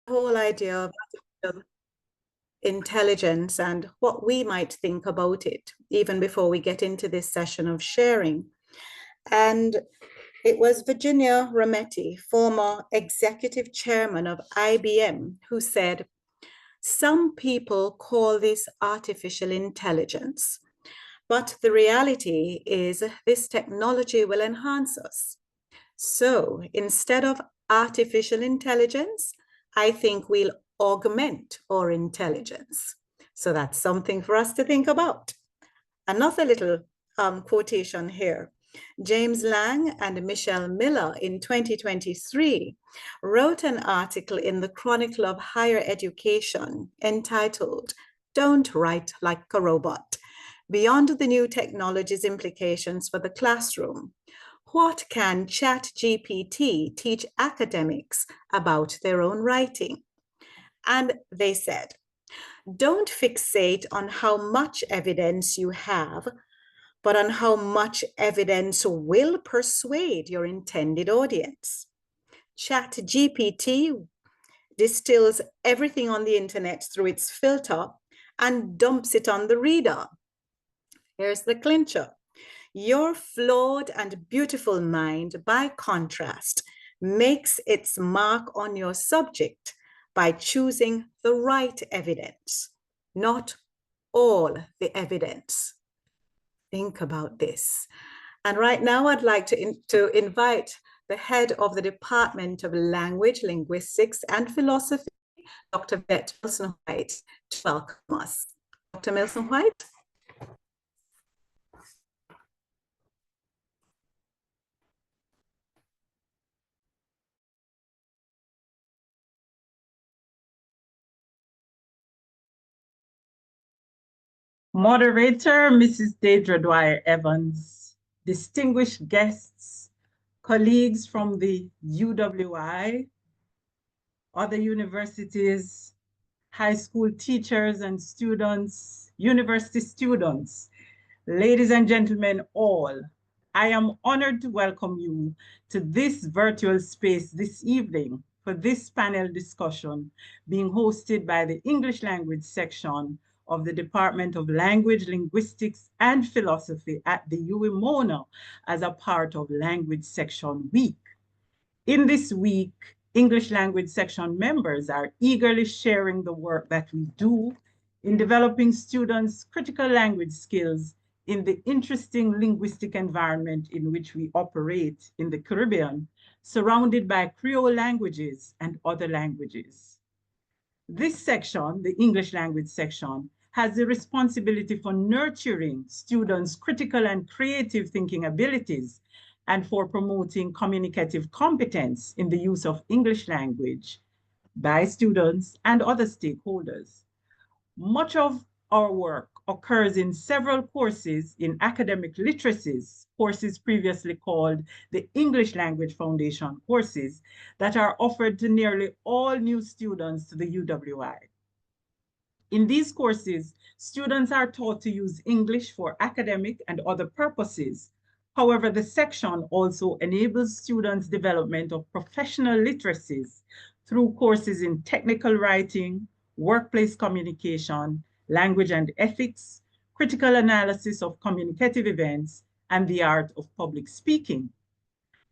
whole idea of artificial intelligence and what we might think about it, even before we get into this session of sharing. And it was Virginia Rometty, former executive chairman of IBM, who said, "Some people call this artificial intelligence, but the reality is this technology will enhance us. So instead of artificial intelligence, I think we'll augment our intelligence." So that's something for us to think about. Another little quotation here. James Lang and Michelle Miller in 2023 wrote an article in the Chronicle of Higher Education entitled, "Don't Write Like a Robot: Beyond the New Technology's Implications for the Classroom. What can ChatGPT teach academics about their own writing?" And they said, "Don't fixate on how much evidence you have, but on how much evidence will persuade your intended audience. ChatGPT distills everything on the internet through its filter and dumps it on the reader. Here's the clincher. Your flawed and beautiful mind, by contrast, makes its mark on your subject by choosing the right evidence, not all the evidence." Think about this. And right now, I'd like to invite the head of the Department of Language, Linguistics, and Philosophy, Dr. Bette Milson-White, to welcome us. Dr. Milson-White? Moderator, Mrs. Deidre Dwyer-Evans, distinguished guests, colleagues from the UWI, other universities, high school teachers and students, university students, ladies and gentlemen all, I am honored to welcome you to this virtual space this evening for this panel discussion being hosted by the English language section of the Department of Language, Linguistics, and Philosophy at the UWI Mona as a part of Language Section Week. In this week, English language section members are eagerly sharing the work that we do in developing students' critical language skills in the interesting linguistic environment in which we operate in the Caribbean, surrounded by Creole languages and other languages. This section, the English language section, has the responsibility for nurturing students' critical and creative thinking abilities and for promoting communicative competence in the use of English language by students and other stakeholders. Much of our work occurs in several courses in academic literacies, courses previously called the English Language Foundation courses that are offered to nearly all new students to the UWI. In these courses, students are taught to use English for academic and other purposes. However, the section also enables students' development of professional literacies through courses in technical writing, workplace communication, language and ethics, critical analysis of communicative events, and the art of public speaking.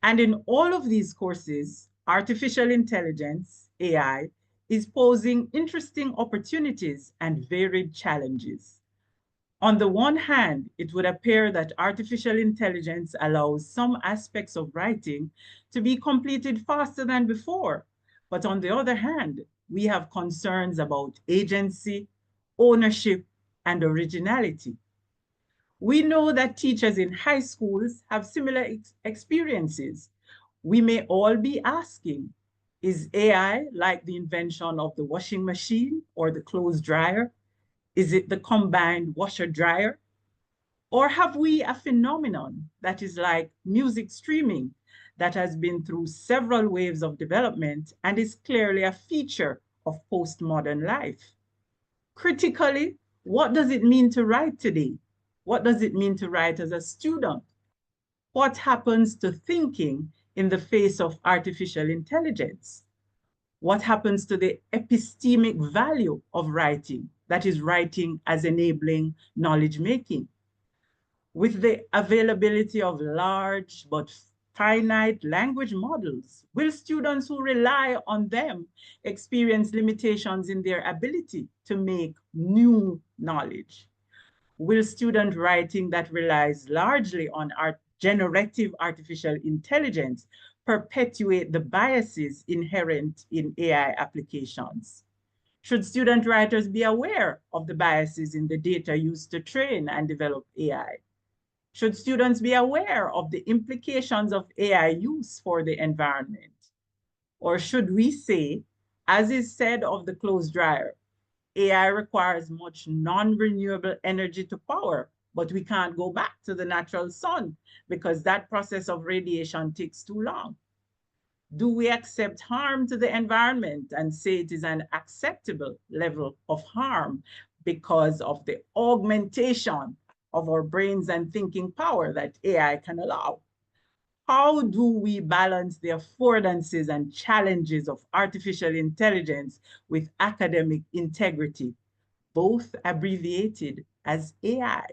And in all of these courses, artificial intelligence, AI, is posing interesting opportunities and varied challenges. On the one hand, it would appear that artificial intelligence allows some aspects of writing to be completed faster than before. But on the other hand, we have concerns about agency, ownership, and originality. We know that teachers in high schools have similar experiences. We may all be asking, is AI like the invention of the washing machine or the clothes dryer? Is it the combined washer dryer? Or have we a phenomenon that is like music streaming that has been through several waves of development and is clearly a feature of postmodern life? Critically, what does it mean to write today? What does it mean to write as a student? What happens to thinking in the face of artificial intelligence? What happens to the epistemic value of writing, that is, writing as enabling knowledge making? With the availability of large but finite language models, will students who rely on them experience limitations in their ability to make new knowledge? Will student writing that relies largely on generative artificial intelligence perpetuate the biases inherent in AI applications? Should student writers be aware of the biases in the data used to train and develop AI? Should students be aware of the implications of AI use for the environment? Or should we say, as is said of the clothes dryer, AI requires much non-renewable energy to power, but we can't go back to the natural sun because that process of radiation takes too long? Do we accept harm to the environment and say it is an acceptable level of harm because of the augmentation of our brains and thinking power that AI can allow? How do we balance the affordances and challenges of artificial intelligence with academic integrity, both abbreviated as AI?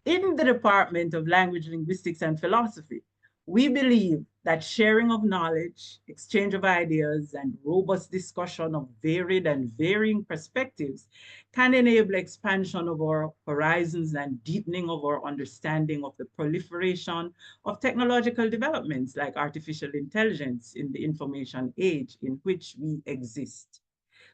In the Department of Language, Linguistics, and Philosophy, we believe that sharing of knowledge, exchange of ideas, and robust discussion of varied and varying perspectives can enable expansion of our horizons and deepening of our understanding of the proliferation of technological developments like artificial intelligence in the information age in which we exist.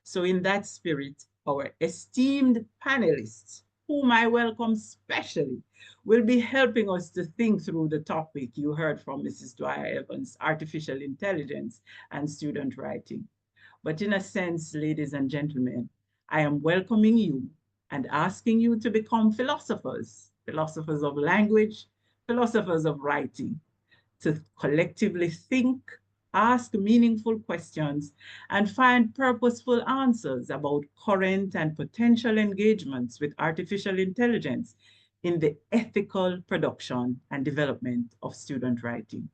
So in that spirit, our esteemed panelists, whom I welcome specially, will be helping us to think through the topic you heard from Mrs. Dwyer Evans, artificial intelligence and student writing. But in a sense, ladies and gentlemen, I am welcoming you and asking you to become philosophers, philosophers of language, philosophers of writing, to collectively think, ask meaningful questions, and find purposeful answers about current and potential engagements with artificial intelligence in the ethical production and development of student writing.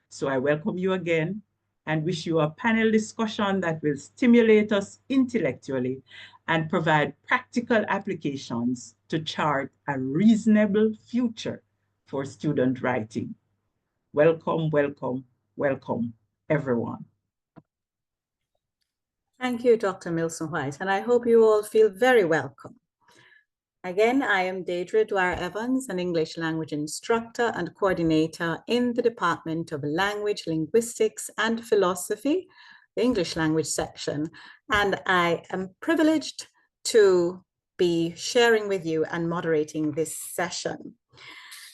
So I welcome you again and wish you a panel discussion that will stimulate us intellectually and provide practical applications to chart a reasonable future for student writing. Welcome, welcome, welcome, everyone. Thank you, Dr. Milson White, and I hope you all feel very welcome. Again, I am Deidre Dwyer Evans, an English language instructor and coordinator in the Department of Language, Linguistics, and Philosophy, the English language section, and I am privileged to be sharing with you and moderating this session.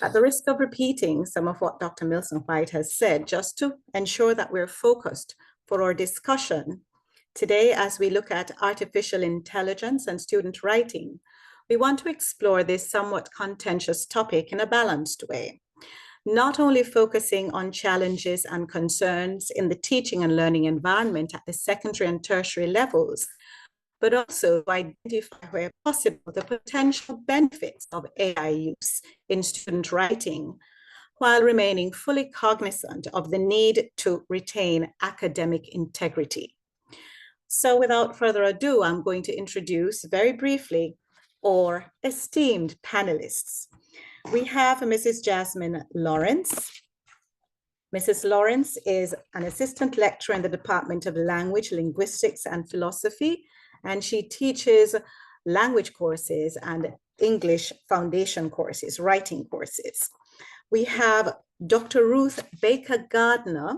At the risk of repeating some of what Dr. Milson White has said, just to ensure that we're focused for our discussion today as we look at artificial intelligence and student writing, we want to explore this somewhat contentious topic in a balanced way, not only focusing on challenges and concerns in the teaching and learning environment at the secondary and tertiary levels, but also to identify where possible the potential benefits of AI use in student writing, while remaining fully cognizant of the need to retain academic integrity. So without further ado, I'm going to introduce very briefly our esteemed panelists. We have Mrs. Jasmine Lawrence. Mrs. Lawrence is an assistant lecturer in the Department of Language, Linguistics, and Philosophy, and she teaches language courses and English foundation courses, writing courses. We have Dr. Ruth Baker Gardner.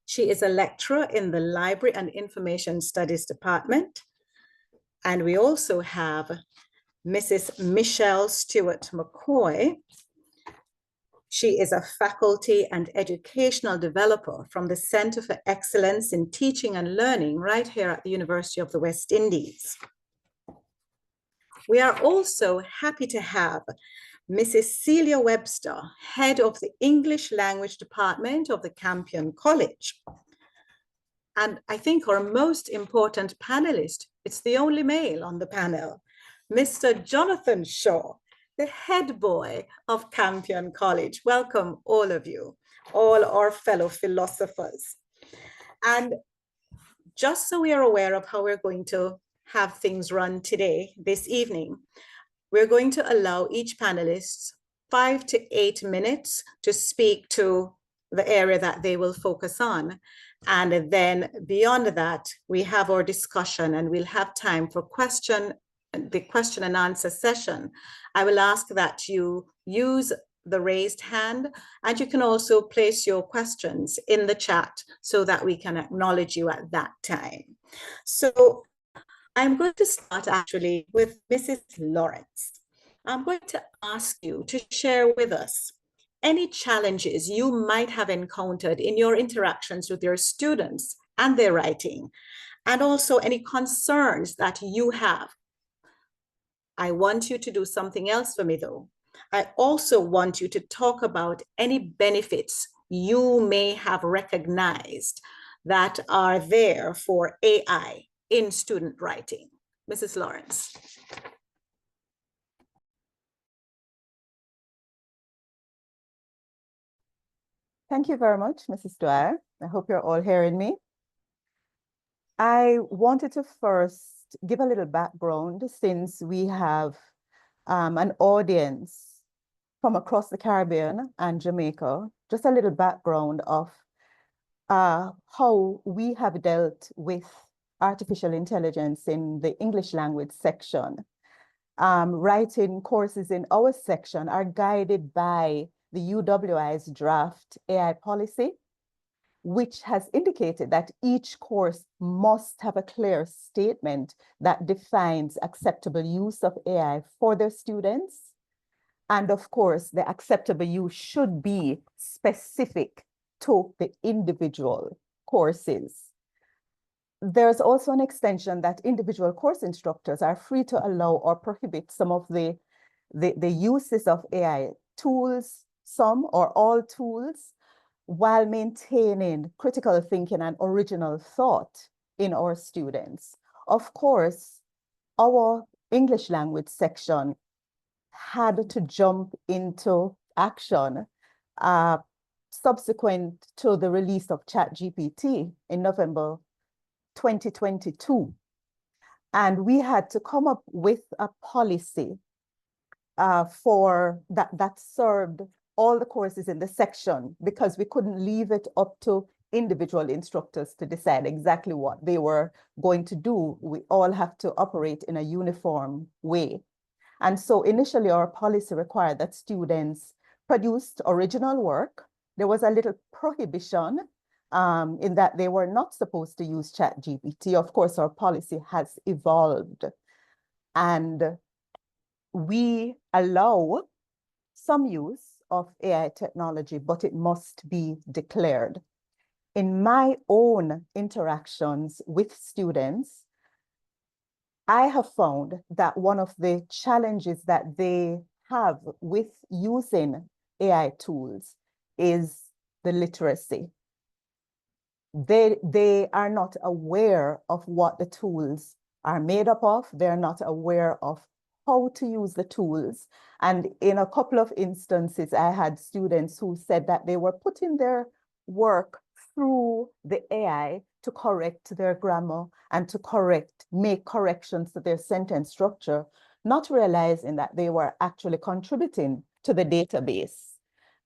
She is a lecturer in the Library and Information Studies Department. And we also have Mrs. Michelle Stewart McCoy. She is a faculty and educational developer from the Center for Excellence in Teaching and Learning right here at the University of the West Indies. We are also happy to have Mrs. Celia Webster, head of the English Language Department of the Campion College. And I think our most important panelist, it's the only male on the panel, Mr. Jonathan Shaw, the head boy of Campion College. Welcome, all of you, all our fellow philosophers. And just so we are aware of how we're going to have things run today, this evening, we're going to allow each panelist 5 to 8 minutes to speak to the area that they will focus on. And then beyond that, we have our discussion and we'll have time for the question and answer session. I will ask that you use the raised hand, and you can also place your questions in the chat so that we can acknowledge you at that time. So I'm going to start actually with Mrs. Lawrence. I'm going to ask you to share with us any challenges you might have encountered in your interactions with your students and their writing, and also any concerns that you have. I want you to do something else for me though. I also want you to talk about any benefits you may have recognized that are there for AI in student writing. Mrs. Lawrence. Thank you very much, Mrs. Dwyer. I hope you're all hearing me. I wanted to first give a little background since we have an audience from across the Caribbean and Jamaica, just a little background of how we have dealt with artificial intelligence in the English language section. Writing courses in our section are guided by the UWI's draft AI policy, which has indicated that each course must have a clear statement that defines acceptable use of AI for their students. And of course, the acceptable use should be specific to the individual courses. There's also an extension that individual course instructors are free to allow or prohibit some of the uses of AI tools, some or all tools, while maintaining critical thinking and original thought in our students. Of course, our English language section had to jump into action subsequent to the release of ChatGPT in November 2022. And we had to come up with a policy for that served all the courses in the section, because we couldn't leave it up to individual instructors to decide exactly what they were going to do. We all have to operate in a uniform way. And so initially our policy required that students produced original work. There was a little prohibition in that they were not supposed to use ChatGPT. Of course, our policy has evolved, and we allow some use of AI technology, but it must be declared. In my own interactions with students, I have found that one of the challenges that they have with using AI tools is the literacy. They are not aware of what the tools are made up of. They're not aware of how to use the tools. And in a couple of instances, I had students who said that they were putting their work through the AI to correct their grammar and to make corrections to their sentence structure, not realizing that they were actually contributing to the database.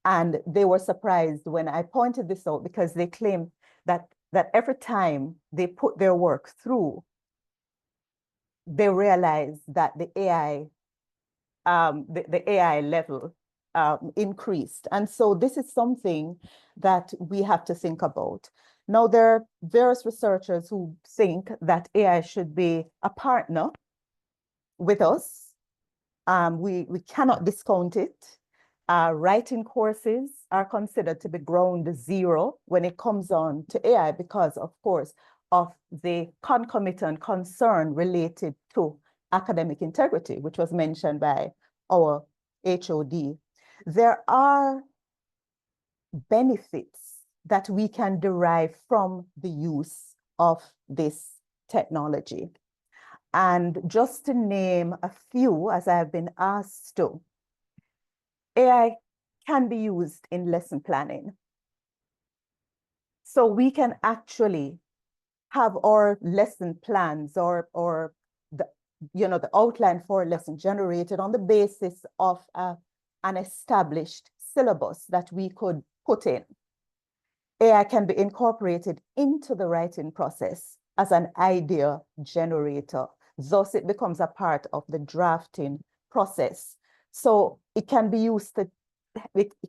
And they were surprised when I pointed this out, because they claim that every time they put their work through, they realize that the AI, the AI level increased. And so this is something that we have to think about. Now, there are various researchers who think that AI should be a partner with us. We cannot discount it. Writing courses are considered to be ground zero when it comes on to AI because, of course, of the concomitant concern related to academic integrity, which was mentioned by our HOD. There are benefits that we can derive from the use of this technology. And just to name a few, as I have been asked to, AI can be used in lesson planning. So we can actually have our lesson plans or the, the outline for a lesson generated on the basis of an established syllabus that we could put in. AI can be incorporated into the writing process as an idea generator. Thus, it becomes a part of the drafting process. So it can be used to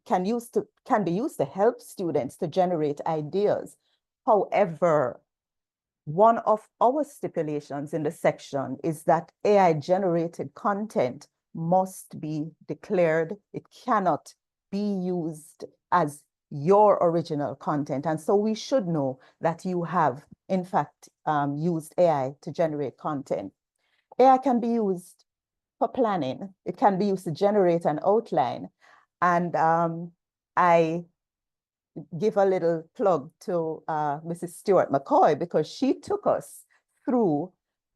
can be used to help students to generate ideas. However, one of our stipulations in the section is that AI-generated content must be declared. It cannot be used as your original content. And so we should know that you have, in fact, used AI to generate content. AI can be used for planning. It can be used to generate an outline. And I give a little plug to Mrs. Stewart McCoy, because she took us through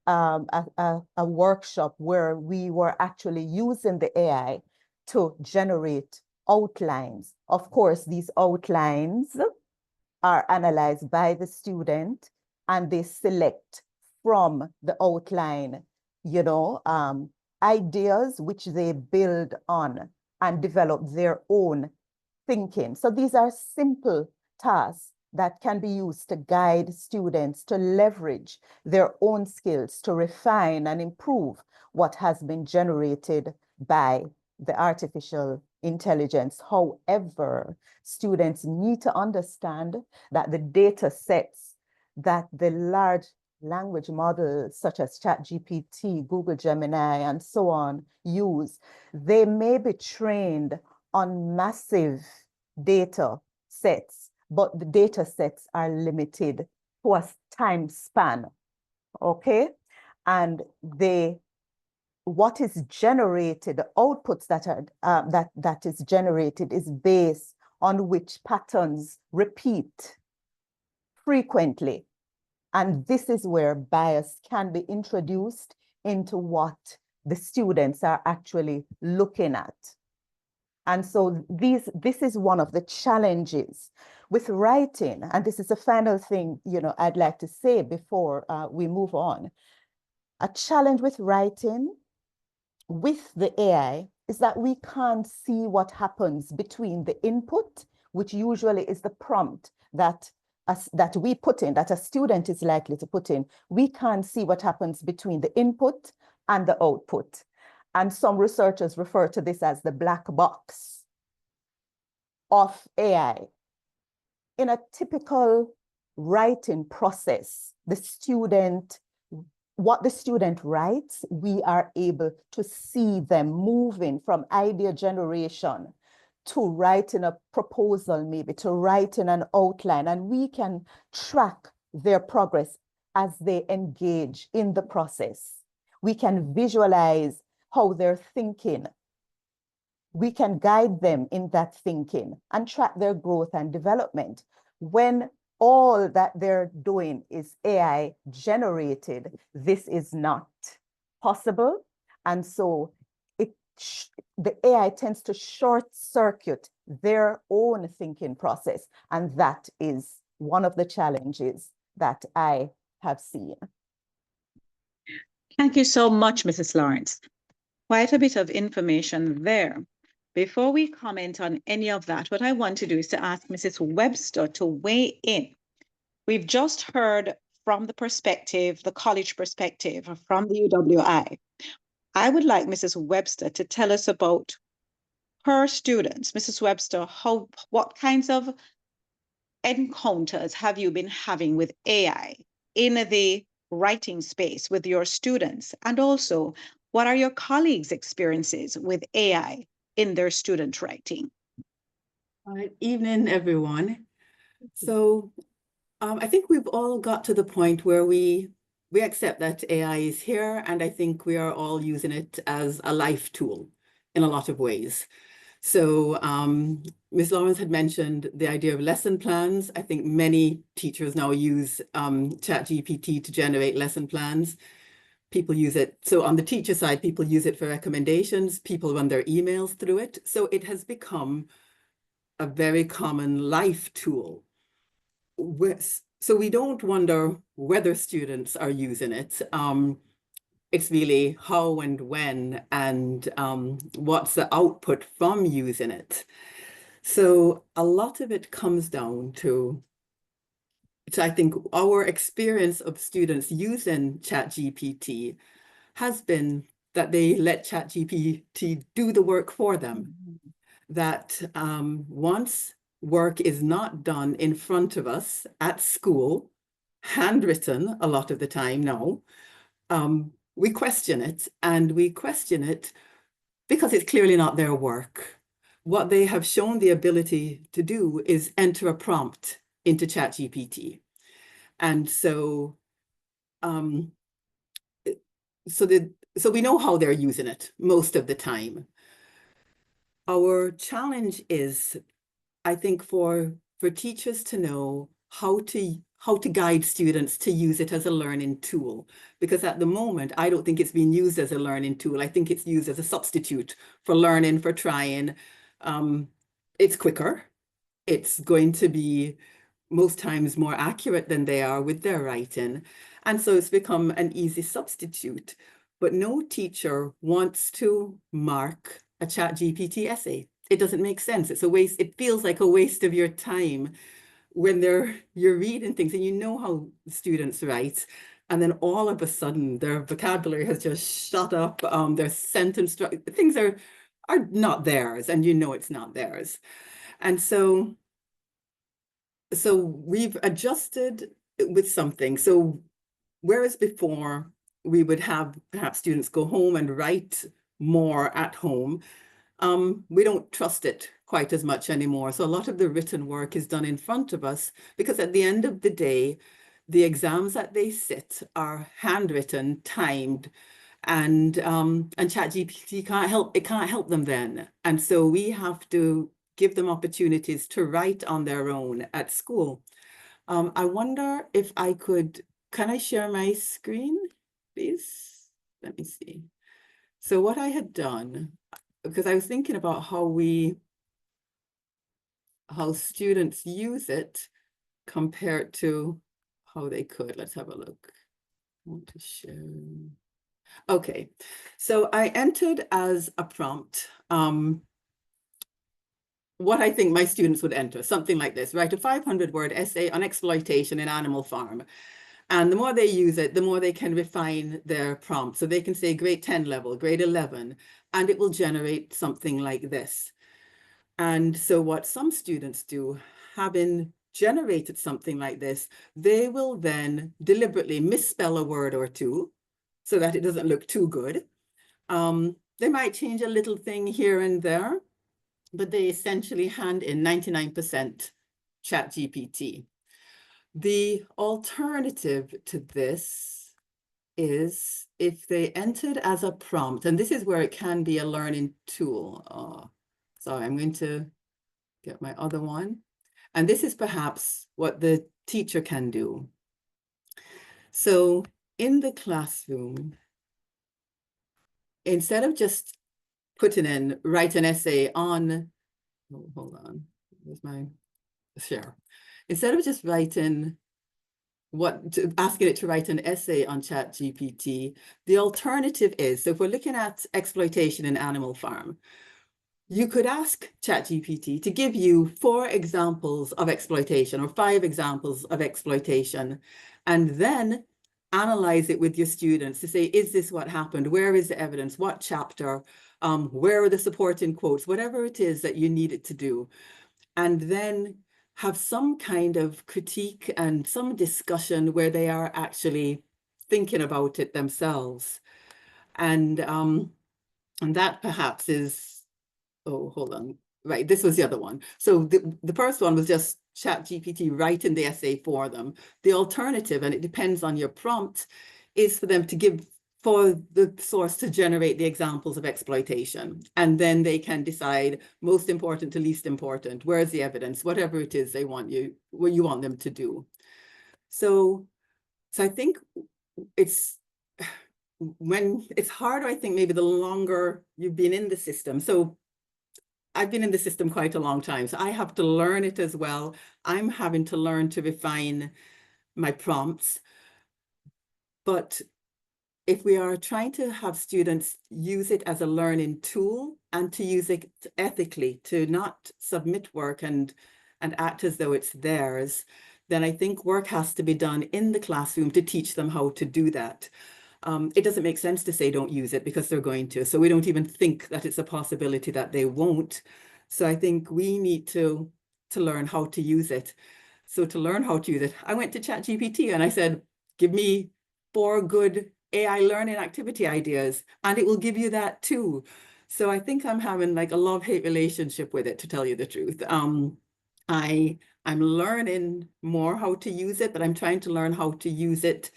a workshop where we were actually using the AI to generate outlines. Of course, these outlines are analyzed by the student, and they select from the outline, ideas which they build on and develop their own thinking. So these are simple tasks that can be used to guide students to leverage their own skills, to refine and improve what has been generated by the artificial intelligence. However, students need to understand that the data sets that the large language models such as ChatGPT, Google Gemini, and so on use, they may be trained on massive data sets, but the data sets are limited to a time span, okay? And what is generated, the outputs that are that is generated is based on which patterns repeat frequently. And this is where bias can be introduced into what the students are actually looking at. And so this is one of the challenges with writing. And this is the final thing, I'd like to say before we move on. A challenge with writing with the AI is that we can't see what happens between the input, which usually is the prompt that we put in, that a student is likely to put in. We can't see what happens between the input and the output. And some researchers refer to this as the black box of AI. In a typical writing process, what the student writes, we are able to see them moving from idea generation to writing a proposal, maybe to writing an outline, and we can track their progress as they engage in the process. We can visualize how they're thinking. We can guide them in that thinking and track their growth and development. When all that they're doing is AI generated, this is not possible. And so the AI tends to short circuit their own thinking process. And that is one of the challenges that I have seen. Thank you so much, Mrs. Lawrence. Quite a bit of information there. Before we comment on any of that, what I want to do is to ask Mrs. Webster to weigh in. We've just heard from the college perspective, from the UWI. I would like Mrs. Webster to tell us about her students. Mrs. Webster, what kinds of encounters have you been having with AI in the writing space with your students? And also, what are your colleagues' experiences with AI in their student writing? All right, evening, everyone. So I think we've all got to the point where we accept that AI is here, and I think we are all using it as a life tool in a lot of ways. So Ms. Lawrence had mentioned the idea of lesson plans. I think many teachers now use ChatGPT to generate lesson plans. People use it. So on the teacher side, people use it for recommendations. People run their emails through it. So it has become a very common life tool. so we don't wonder whether students are using it. It's really how and when and what's the output from using it. So a lot of it comes down to I think our experience of students using ChatGPT has been that they let ChatGPT do the work for them. That once work is not done in front of us at school, handwritten a lot of the time now, we question it, and we question it because it's clearly not their work. What they have shown the ability to do is enter a prompt into ChatGPT. And so, so we know how they're using it most of the time. Our challenge is, I think, for teachers to know how to guide students to use it as a learning tool. Because at the moment, I don't think it's being used as a learning tool. I think it's used as a substitute for learning, for trying. It's quicker. It's going to be most times more accurate than they are with their writing. And so it's become an easy substitute. But no teacher wants to mark a ChatGPT essay. It doesn't make sense. It's a waste. It feels like a waste of your time when you're reading things and you know how students write, and then all of a sudden their vocabulary has just shot up. Their sentence things are not theirs, and you know it's not theirs. And so we've adjused with something. So whereas before we would have perhaps students go home and write more at home, we don't trust it quite as much anymore. So a lot of the written work is done in front of us, because at the end of the day, the exams that they sit are handwritten, timed, and ChatGPT can't help them then. And so we have to give them opportunities to write on their own at school. I wonder if can I share my screen, please? Let me see. So what I had done, because I was thinking about how students use it compared to how they could. Let's have a look. I want to share. Okay, so I entered as a prompt what I think my students would enter, something like this: write a 500-word essay on exploitation in animal farm. And the more they use it, the more they can refine their prompt. So they can say grade 10 level, grade 11, and it will generate something like this. And so what some students do, having generated something like this, they will then deliberately misspell a word or two so that it doesn't look too good. They might change a little thing here and there, but they essentially hand in 99% ChatGPT. The alternative to this is if they entered as a prompt, and this is where it can be a learning tool. Sorry, I'm going to get my other one. And this is perhaps what the teacher can do. So in the classroom, instead of just putting in, write an essay on, oh, hold on, where's my share? Instead of just writing asking it to write an essay on ChatGPT, the alternative is, so if we're looking at exploitation in animal farm, you could ask ChatGPT to give you 4 examples of exploitation or 5 examples of exploitation, and then analyze it with your students to say, is this what happened? Where is the evidence? What chapter? Where are the supporting quotes? Whatever it is that you need it to do. And then have some kind of critique and some discussion where they are actually thinking about it themselves. And that perhaps is, oh, hold on. Right, this was the other one. So the first one was just ChatGPT writing the essay for them. The alternative, and it depends on your prompt, is for them to give, for the source to generate the examples of exploitation. And then they can decide most important to least important. Where's the evidence? Whatever it is they want what you want them to do. So I think it's harder, I think, maybe the longer you've been in the system. So I've been in the system quite a long time, so I have to learn it as well. I'm having to learn to refine my prompts. But if we are trying to have students use it as a learning tool and to use it ethically, to not submit work and act as though it's theirs, then I think work has to be done in the classroom to teach them how to do that. It doesn't make sense to say don't use it because they're going to. So we don't even think that it's a possibility that they won't. So I think we need to learn how to use it. So to learn how to use it, I went to ChatGPT and I said, give me 4 good AI learning activity ideas, and it will give you that too. So I think I'm having like a love-hate relationship with it, to tell you the truth. I'm learning more how to use it, but I'm trying to learn how to use it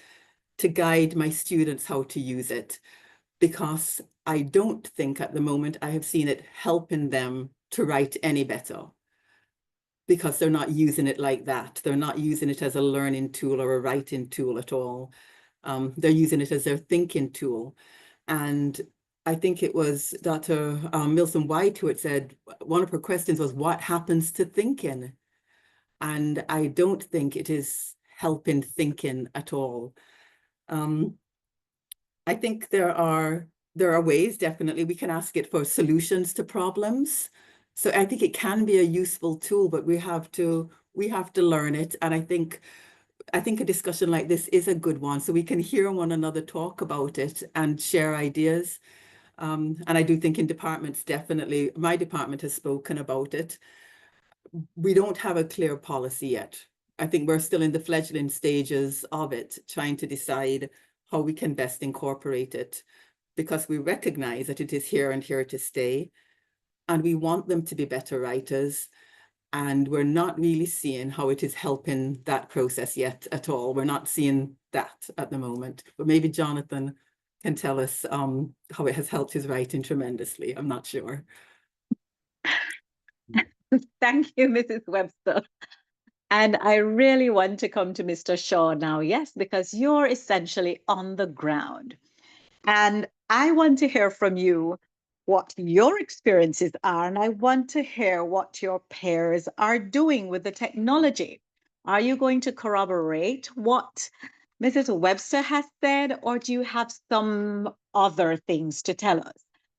to guide my students how to use it, because I don't think at the moment I have seen it helping them to write any better, because they're not using it like that. They're not using it as a learning tool or a writing tool at all. They're using it as their thinking tool. And I think it was Dr. Milson White who had said, one of her questions was, what happens to thinking? And I don't think it is helping thinking at all. I think there are ways, definitely, we can ask it for solutions to problems. So I think it can be a useful tool, but we have to learn it. And I think a discussion like this is a good one, so we can hear one another talk about it and share ideas. And I do think in departments, definitely, my department has spoken about it. We don't have a clear policy yet. I think we're still in the fledgling stages of it, trying to decide how we can best incorporate it, because we recognize that it is here and here to stay, and we want them to be better writers. And we're not really seeing how it is helping that process yet at all. We're not seeing that at the moment. But maybe Jonathan can tell us how it has helped his writing tremendously. I'm not sure. Thank you, Mrs. Webster. And I really want to come to Mr. Shaw now, yes, because you're essentially on the ground. And I want to hear from you what your experiences are, and I want to hear what your peers are doing with the technology. Are you going to corroborate what Mrs. Webster has said, or do you have some other things to tell us?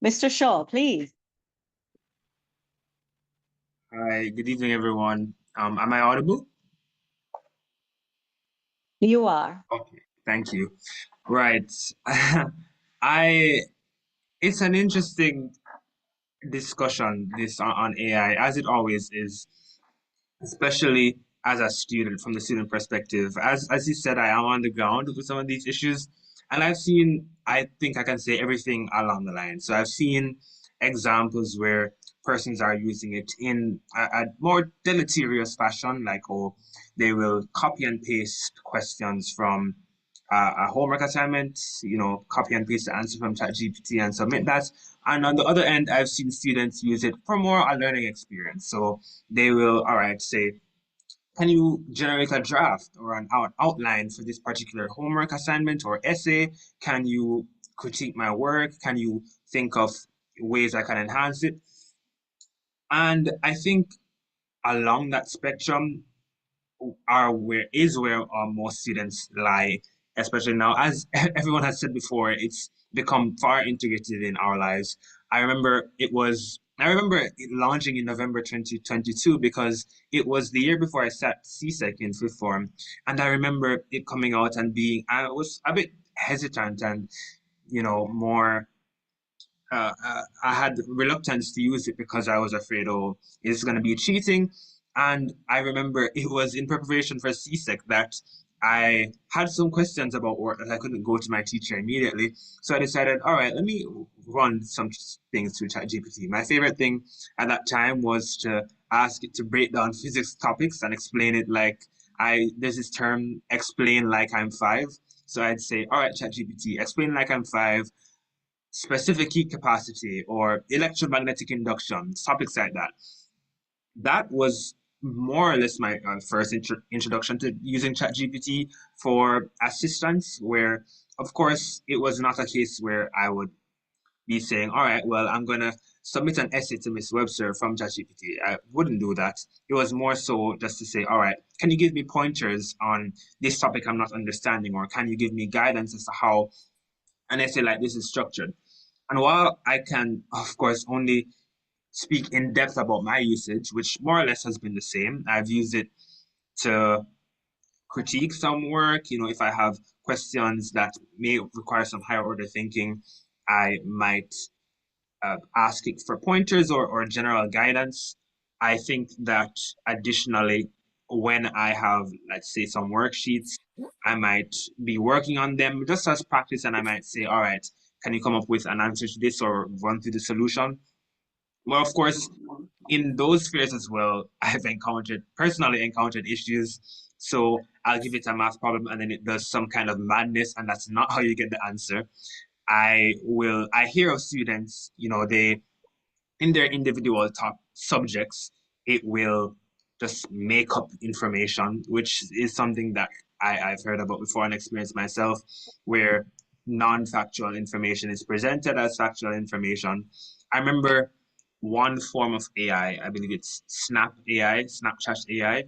Mr. Shaw, please. Hi, good evening, everyone. Am I audible? You are. Okay, thank you. Right. I it's an interesting discussion this on AI, as it always is, especially as a student from the student perspective. As you said, I am on the ground with some of these issues, and I've seen, I think I can say everything along the line. So I've seen examples where persons are using it in a more deleterious fashion, like, oh, they will copy and paste questions from a homework assignment, copy and paste the answer from ChatGPT and submit that. And on the other end, I've seen students use it for more a learning experience. So they will, all right, say, can you generate a draft or an outline for this particular homework assignment or essay? Can you critique my work? Can you think of ways I can enhance it? And I think along that spectrum where most students lie, especially now, as everyone has said before, it's become far integrated in our lives. I remember it launching in November 2022 because it was the year before I sat CSEC in fifth form, and I remember it coming out and I was a bit hesitant and more I had reluctance to use it because I was afraid, oh, it's going to be cheating. And I remember it was in preparation for CSEC that I had some questions about work that I couldn't go to my teacher immediately. So I decided, all right, let me run some things through ChatGPT. My favorite thing at that time was to ask it to break down physics topics and explain it like there's this term, explain like I'm 5. So I'd say, all right, ChatGPT, explain like I'm 5, specific heat capacity or electromagnetic induction, topics like that. That was more or less my first introduction to using ChatGPT for assistance, where, of course, it was not a case where I would be saying, all right, well, I'm going to submit an essay to Miss Webster from ChatGPT. I wouldn't do that. It was more so just to say, all right, can you give me pointers on this topic I'm not understanding, or can you give me guidance as to how an essay like this is structured? And while I can, of course, only speak in depth about my usage, which more or less has been the same, I've used it to critique some work. If I have questions that may require some higher order thinking, I might ask it for pointers or general guidance. I think that additionally, when I have, let's say, some worksheets, I might be working on them just as practice, and I might say, all right, can you come up with an answer to this or run through the solution? Well, of course, in those spheres as well, I've personally encountered issues. So I'll give it a math problem and then it does some kind of madness, and that's not how you get the answer. I hear of students, they, in their individual top subjects, it will just make up information, which is something that I've heard about before and experienced myself, where non-factual information is presented as factual information. I remember one form of AI, I believe it's Snapchat AI.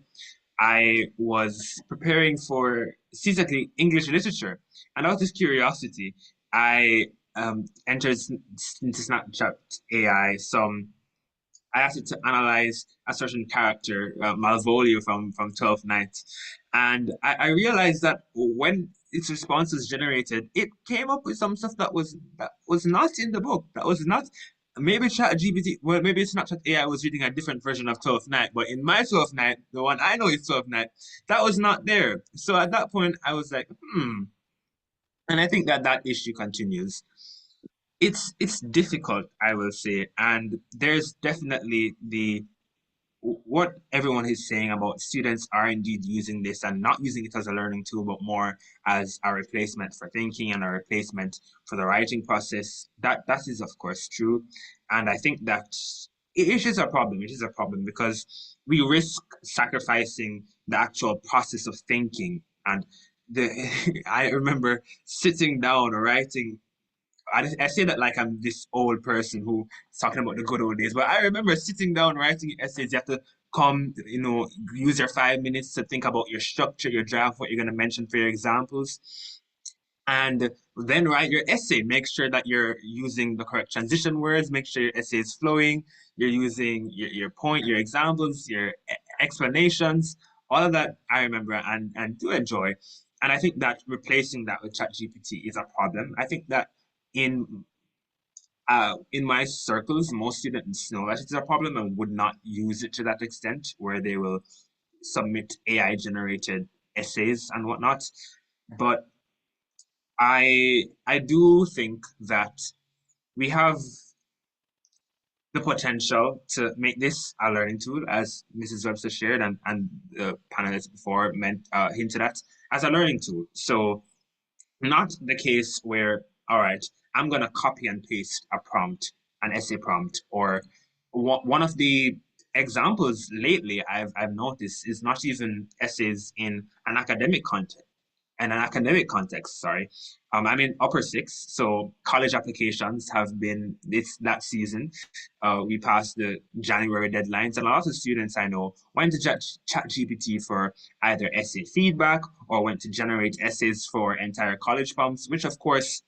I was preparing for CSEC English literature, and out of curiosity, I entered into Snapchat AI I asked it to analyze a certain character, Malvolio from 12th Night. And I realized that when its response was generated, it came up with some stuff that was not in the book. That was not, maybe ChatGPT, well, maybe it's not that AI was reading a different version of 12th Night, but in my 12th Night, the one I know is 12th Night, that was not there. So at that point, I was like, And I think that issue continues. It's difficult, I will say, and there's definitely what everyone is saying about students are indeed using this and not using it as a learning tool, but more as a replacement for thinking and a replacement for the writing process. That is of course true, and I think that it is a problem. It is a problem because we risk sacrificing the actual process of thinking. And I remember sitting down or writing. I say that like I'm this old person who is talking about the good old days, but I remember sitting down writing essays. You have to come, use your 5 minutes to think about your structure, your draft, what you're going to mention for your examples, and then write your essay. Make sure that you're using the correct transition words, make sure your essay is flowing, you're using your point, your examples, your explanations, all of that I remember and do enjoy. And I think that replacing that with ChatGPT is a problem. I think that in my circles, most students know that it's a problem and would not use it to that extent, where they will submit AI generated essays and whatnot. But I do think that we have the potential to make this a learning tool, as Mrs. Webster shared and the panelists before hinted at, as a learning tool. So not the case where, all right, I'm going to copy and paste a prompt, an essay prompt, or one of the examples lately I've noticed is not even essays in an academic context. In an academic context, sorry. I'm in upper six, so college applications have been that season. We passed the January deadlines, and a lot of students I know went to ChatGPT for either essay feedback or went to generate essays for entire college prompts, which of course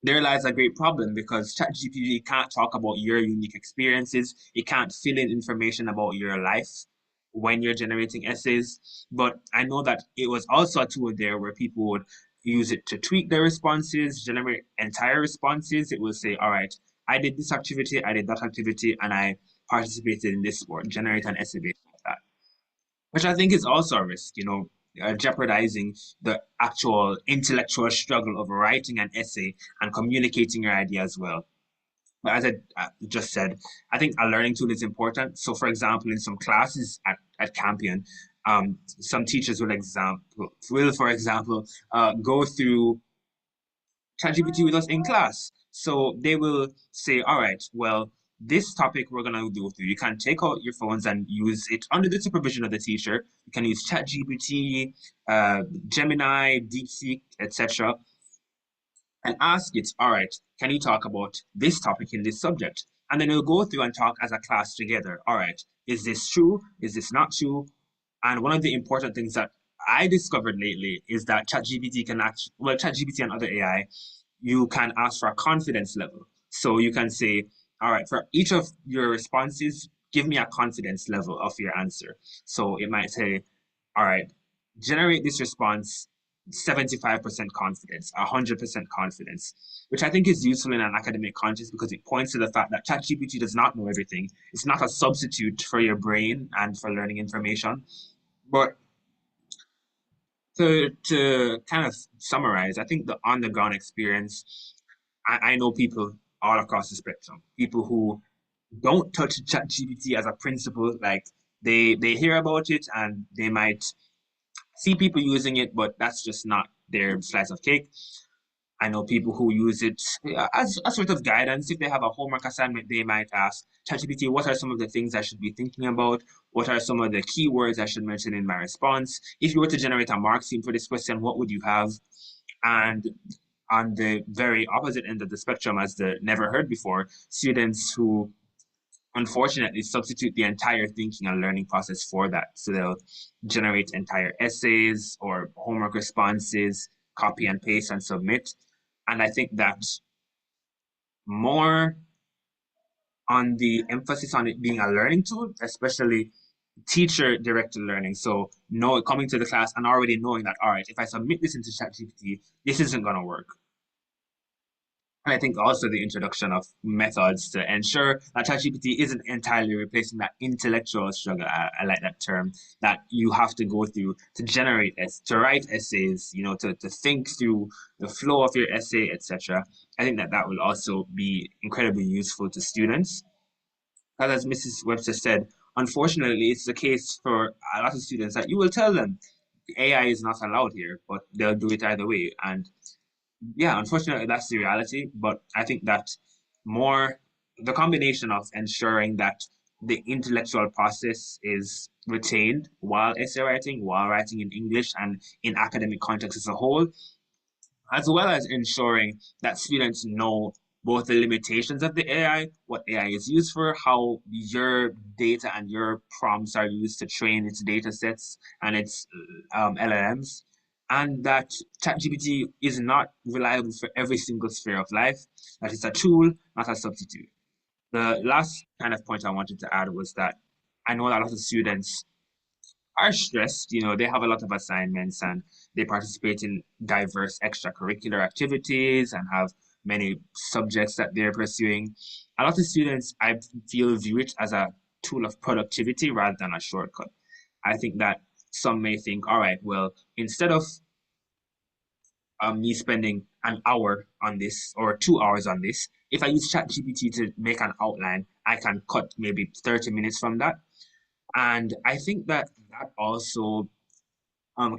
there lies a great problem because ChatGPT can't talk about your unique experiences. It can't fill in information about your life when you're generating essays. But I know that it was also a tool there where people would use it to tweak their responses, generate entire responses. It will say, all right, I did this activity, I did that activity, and I participated in this sport, generate an essay based on that, which I think is also a risk, jeopardizing the actual intellectual struggle of writing an essay and communicating your idea as well. But as I just said, I think a learning tool is important. So for example, in some classes at Campion, some teachers will, for example, go through ChatGPT with us in class. So they will say, all right, well, this topic we're going to do through. You can take out your phones and use it under the supervision of the teacher. You can use ChatGPT, Gemini, DeepSeek, etc. and ask it, all right, can you talk about this topic in this subject? And then we'll go through and talk as a class together. All right, is this true? Is this not true? And one of the important things that I discovered lately is that ChatGPT can actually, well, ChatGPT and other AI, you can ask for a confidence level. So you can say, all right, for each of your responses, give me a confidence level of your answer. So it might say, all right, generate this response 75% confidence, 100% confidence, which I think is useful in an academic context because it points to the fact that ChatGPT does not know everything. It's not a substitute for your brain and for learning information. But to kind of summarize, I think the on the ground experience, I know people all across the spectrum, people who don't touch ChatGPT as a principle, like they hear about it and they might see people using it, but that's just not their slice of cake. I know people who use it as a sort of guidance. If they have a homework assignment, they might ask ChatGPT, what are some of the things I should be thinking about? What are some of the keywords I should mention in my response? If you were to generate a mark scheme for this question, what would you have? And on the very opposite end of the spectrum, as the never heard before, students who unfortunately substitute the entire thinking and learning process for that. So they'll generate entire essays or homework responses, copy and paste and submit. And I think that more on the emphasis on it being a learning tool, especially teacher directed learning. So coming to the class and already knowing that, all right, if I submit this into ChatGPT, this isn't going to work. And I think also the introduction of methods to ensure that ChatGPT isn't entirely replacing that intellectual struggle, I like that term, that you have to go through to to write essays, to think through the flow of your essay, etc. I think that will also be incredibly useful to students. But as Mrs. Webster said, unfortunately, it's the case for a lot of students that you will tell them AI is not allowed here, but they'll do it either way. And yeah, unfortunately, that's the reality. But I think that the combination of ensuring that the intellectual process is retained while essay writing, while writing in English and in academic context as a whole, as well as ensuring that students know both the limitations of the AI, what AI is used for, how your data and your prompts are used to train its data sets and its LLMs, and that ChatGPT is not reliable for every single sphere of life, that it's a tool, not a substitute. The last kind of point I wanted to add was that I know that a lot of students are stressed. They have a lot of assignments and they participate in diverse extracurricular activities and have many subjects that they're pursuing. A lot of students, I feel, view it as a tool of productivity rather than a shortcut. I think that some may think, all right, well, instead of me spending an hour on this or 2 hours on this, if I use ChatGPT to make an outline, I can cut maybe 30 minutes from that. And I think that also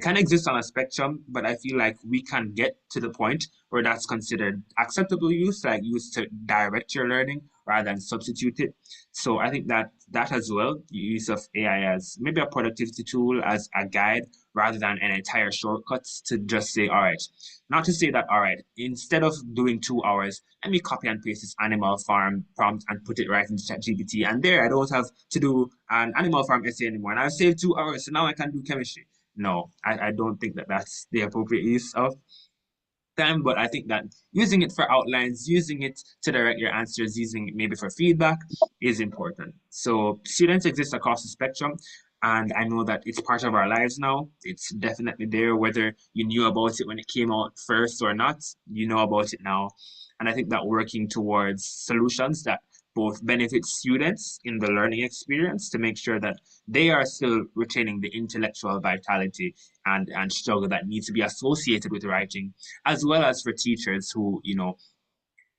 can exist on a spectrum, but I feel like we can get to the point where that's considered acceptable use, like use to direct your learning rather than substitute it. So I think that as well, use of AI as maybe a productivity tool, as a guide, rather than an entire shortcuts to just say, all right, not to say that, all right, instead of doing 2 hours, let me copy and paste this animal farm prompt and put it right into ChatGPT. And there I don't have to do an animal farm essay anymore. And I've saved 2 hours, so now I can do chemistry. No, I don't think that that's the appropriate use of time, but I think that using it for outlines, using it to direct your answers, using it maybe for feedback is important. So students exist across the spectrum, and I know that it's part of our lives now. It's definitely there, whether you knew about it when it came out first or not, you know about it now. And I think that working towards solutions that both benefit students in the learning experience to make sure that they are still retaining the intellectual vitality and struggle that needs to be associated with writing, as well as for teachers who,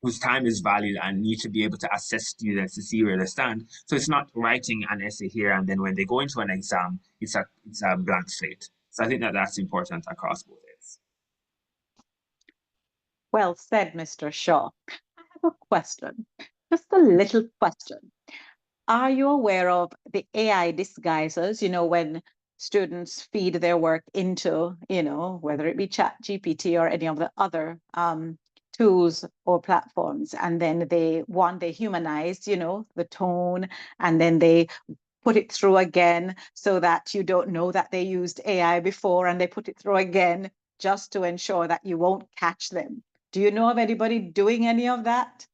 whose time is valued and need to be able to assess students to see where they stand. So it's not writing an essay here and then when they go into an exam, it's a blank slate. So I think that that's important across both ends. Well said, Mr. Shaw. I have a question, just a little question. Are you aware of the AI disguises, when students feed their work into, whether it be ChatGPT or any of the other tools or platforms, and then they humanize, the tone, and then they put it through again so that you don't know that they used AI before, and they put it through again just to ensure that you won't catch them. Do you know of anybody doing any of that?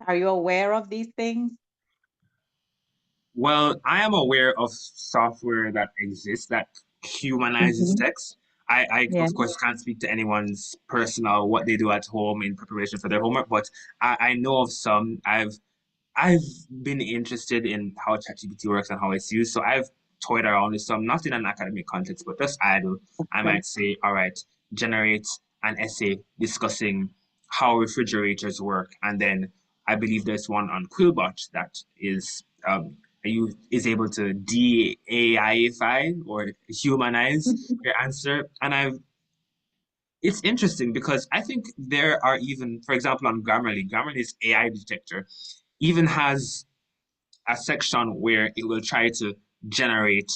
Are you aware of these things? Well, I am aware of software that exists that humanizes text. I Yeah. of course can't speak to anyone's personal what they do at home in preparation for their homework, but I know of some. I've been interested in how ChatGPT works and how it's used. So I've toyed around with some, not in an academic context, but just idle. I might say, all right, generate an essay discussing how refrigerators work. And then I believe there's one on Quillbot that is able to de-AIify or humanize your answer. And it's interesting because I think there are even, for example, on Grammarly's AI detector even has a section where it will try to generate,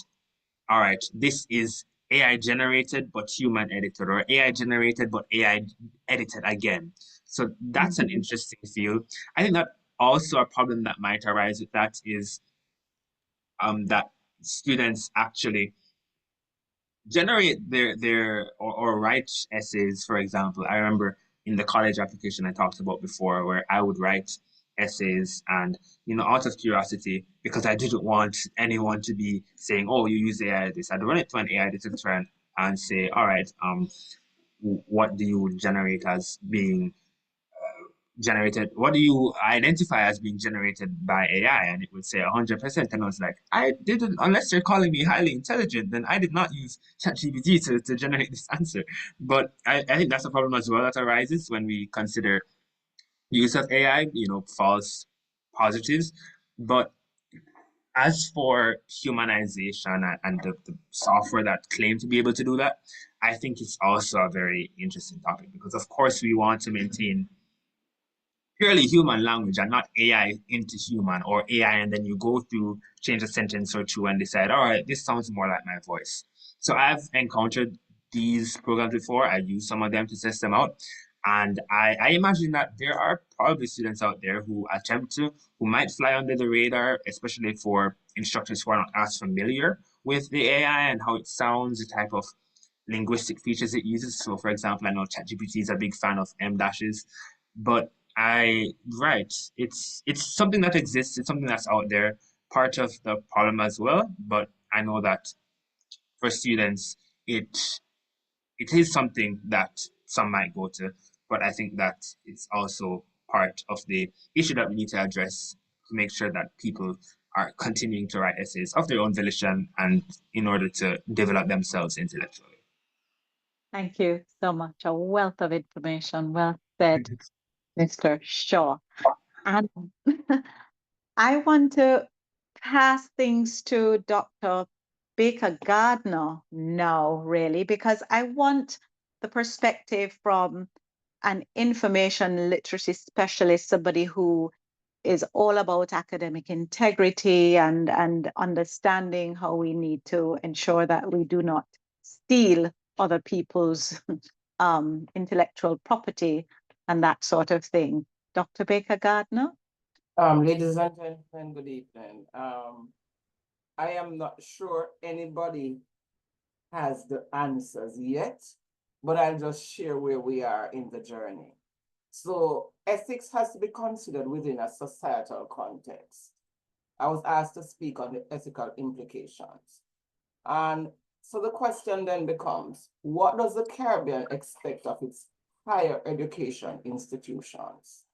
all right, this is AI generated but human edited, or AI generated but AI edited again. So that's an interesting field. I think that also a problem that might arise with that is that students actually generate or write essays, for example. I remember in the college application I talked about before where I would write essays and, out of curiosity, because I didn't want anyone to be saying, oh, you use AI this. I'd run it to an AI detector and say, all right, what do you generate as being generated? What do you identify as being generated by AI? And it would say 100%. And I was like, I didn't, unless you're calling me highly intelligent, then I did not use ChatGPT to generate this answer. But I think that's a problem as well that arises when we consider use of AI, false positives. But as for humanization and the software that claim to be able to do that, I think it's also a very interesting topic because, of course, we want to maintain purely human language and not AI into human or AI, and then you go through, change a sentence or two and decide, all right, this sounds more like my voice. So I've encountered these programs before. I use some of them to test them out. And I imagine that there are probably students out there who who might fly under the radar, especially for instructors who are not as familiar with the AI and how it sounds, the type of linguistic features it uses. So, for example, I know ChatGPT is a big fan of M dashes, but right, it's something that exists. It's something that's out there, part of the problem as well. But I know that for students, it it is something that some might go to. But I think that it's also part of the issue that we need to address to make sure that people are continuing to write essays of their own volition and in order to develop themselves intellectually. Thank you so much. A wealth of information. Well said, Mr. Shaw. And I want to pass things to Dr. Baker Gardner now, really, because I want the perspective from an information literacy specialist, somebody who is all about academic integrity and understanding how we need to ensure that we do not steal other people's intellectual property and that sort of thing. Dr. Baker Gardner? Ladies and gentlemen, good evening. I am not sure anybody has the answers yet, but I'll just share where we are in the journey. So ethics has to be considered within a societal context. I was asked to speak on the ethical implications. And so the question then becomes, what does the Caribbean expect of its higher education institutions?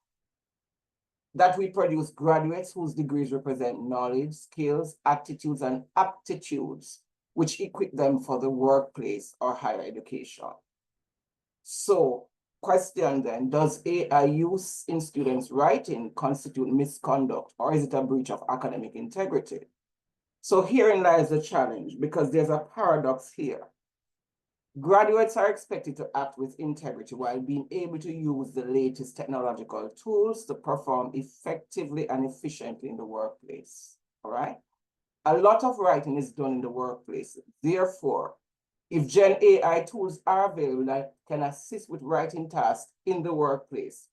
That we produce graduates whose degrees represent knowledge, skills, attitudes, and aptitudes, which equip them for the workplace or higher education. So, question then, does AI use in students' writing constitute misconduct, or is it a breach of academic integrity? So herein lies the challenge, because there's a paradox here. Graduates are expected to act with integrity while being able to use the latest technological tools to perform effectively and efficiently in the workplace, all right? A lot of writing is done in the workplace. Therefore, If Gen AI tools are available that can assist with writing tasks in the workplace,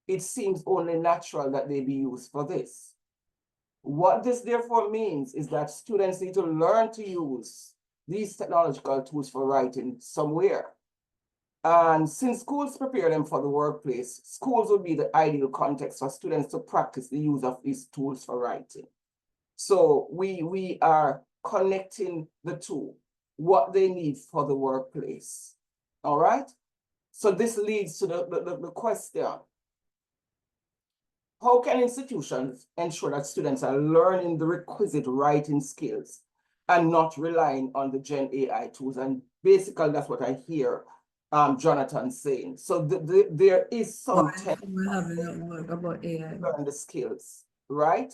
it seems only natural that they be used for this. What this therefore means is that students need to learn to use these technological tools for writing somewhere. And since schools prepare them for the workplace, schools would be the ideal context for students to practice the use of these tools for writing. So we are connecting the two, what they need for the workplace. All right? So this leads to the question. How can institutions ensure that students are learning the requisite writing skills and not relying on the Gen AI tools? And basically, that's what I hear Jonathan saying. So there is some we're having a work about AI. learn the skills, right?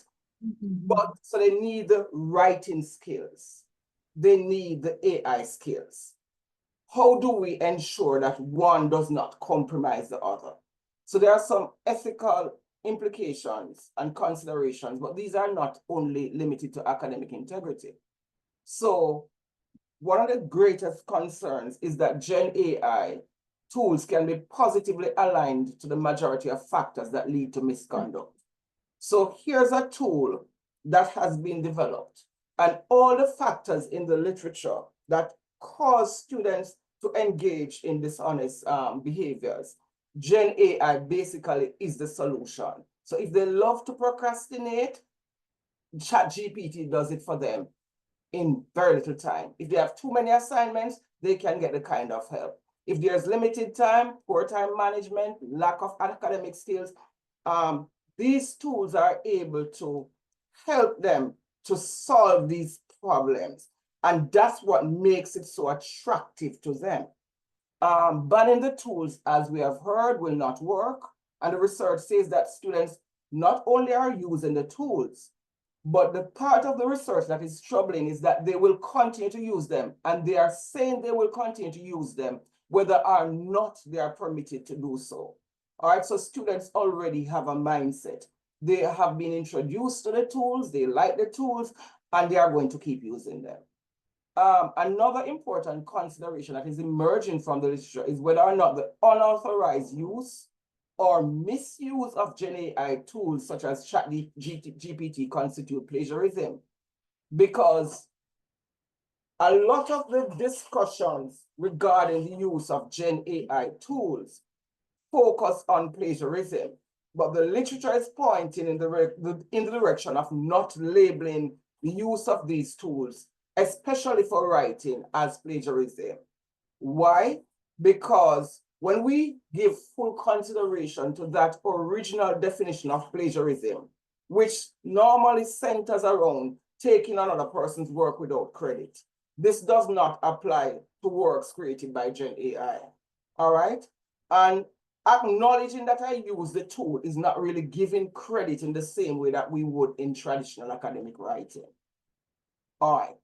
But so they need the writing skills. They need the AI skills. How do we ensure that one does not compromise the other? So there are some ethical implications and considerations, but these are not only limited to academic integrity. So one of the greatest concerns is that Gen AI tools can be positively aligned to the majority of factors that lead to misconduct. So here's a tool that has been developed, and all the factors in the literature that cause students to engage in dishonest behaviors, Gen AI basically is the solution. So if they love to procrastinate, ChatGPT does it for them in very little time. If they have too many assignments, they can get the kind of help. If there's limited time, poor time management, lack of academic skills, these tools are able to help them to solve these problems. And that's what makes it so attractive to them. Banning the tools, as we have heard, will not work. And the research says that students not only are using the tools, but the part of the research that is troubling is that they will continue to use them. And they are saying they will continue to use them, whether or not they are permitted to do so. All right, so students already have a mindset. They have been introduced to the tools, they like the tools, and they are going to keep using them. Another important consideration that is emerging from the literature is whether or not the unauthorized use or misuse of Gen AI tools such as ChatGPT constitute plagiarism. Because a lot of the discussions regarding the use of Gen AI tools focus on plagiarism, but the literature is pointing in the direction of not labeling the use of these tools, especially for writing, as plagiarism. Why? Because when we give full consideration to that original definition of plagiarism, which normally centers around taking another person's work without credit, this does not apply to works created by Gen AI. All right? And acknowledging that I use the tool is not really giving credit in the same way that we would in traditional academic writing. All right.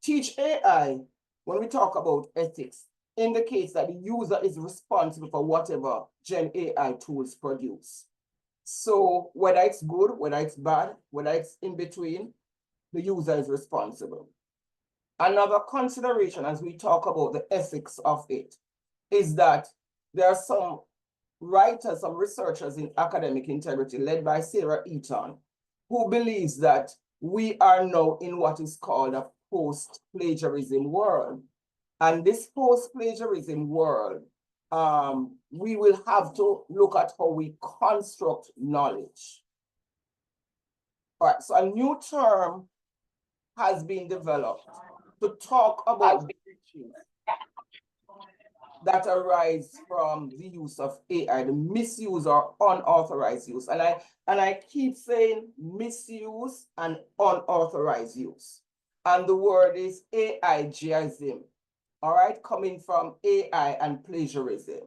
Teach AI, when we talk about ethics, indicates that the user is responsible for whatever Gen AI tools produce. So whether it's good, whether it's bad, whether it's in between, the user is responsible. Another consideration as we talk about the ethics of it is that there are some writers, some researchers in academic integrity led by Sarah Eaton, who believes that we are now in what is called a post-plagiarism world. And this post-plagiarism world, we will have to look at how we construct knowledge. All right, so a new term has been developed to talk about issues that arise from the use of AI, the misuse or unauthorized use. And I keep saying misuse and unauthorized use. And the word is AIGism, all right, coming from AI and plagiarism.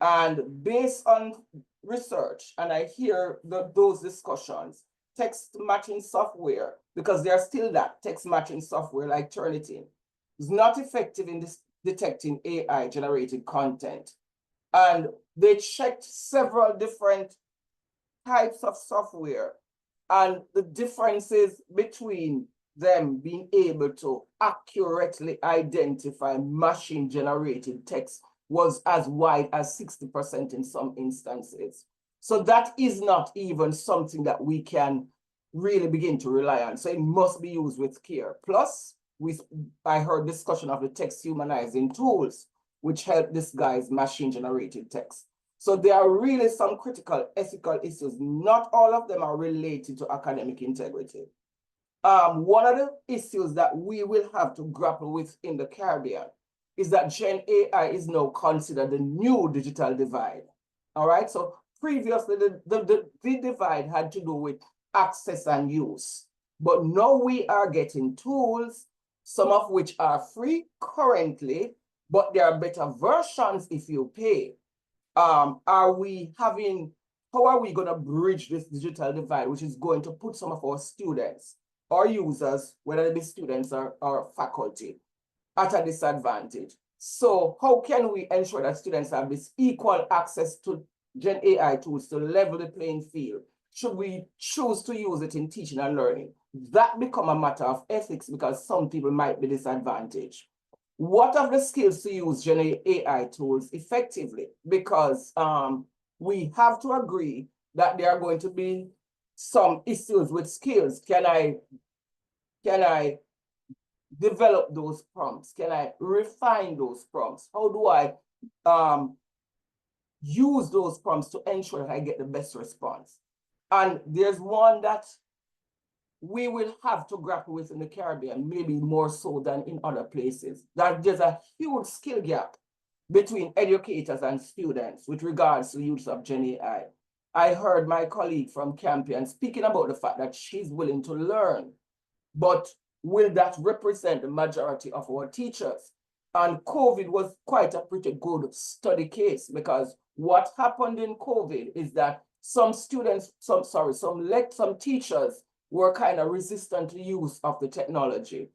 And based on research, and I hear those discussions, text matching software, because there's still that text matching software like Turnitin, is not effective in detecting AI generated content. And they checked several different types of software, and the differences between them being able to accurately identify machine-generated text was as wide as 60% in some instances. So that is not even something that we can really begin to rely on. So it must be used with care. Plus, I heard discussion of the text humanizing tools, which help disguise machine-generated text. So there are really some critical ethical issues. Not all of them are related to academic integrity. One of the issues that we will have to grapple with in the Caribbean is that Gen AI is now considered the new digital divide. All right, so previously the divide had to do with access and use, but now we are getting tools, some of which are free currently, but there are better versions if you pay. How are we going to bridge this digital divide, which is going to put some of our students or users, whether they be students or faculty, at a disadvantage? So how can we ensure that students have this equal access to Gen AI tools to level the playing field? Should we choose to use it in teaching and learning? That become a matter of ethics because some people might be disadvantaged. What are the skills to use Gen AI tools effectively? Because we have to agree that there are going to be some issues with skills. Can I develop those prompts? Can I refine those prompts? How do I use those prompts to ensure that I get the best response? And there's one that we will have to grapple with in the Caribbean, maybe more so than in other places, that there's a huge skill gap between educators and students with regards to the use of Gen AI. I heard my colleague from Campion speaking about the fact that she's willing to learn, but will that represent the majority of our teachers? And COVID was quite a pretty good study case, because what happened in COVID is that some teachers were kind of resistant to the use of the technology,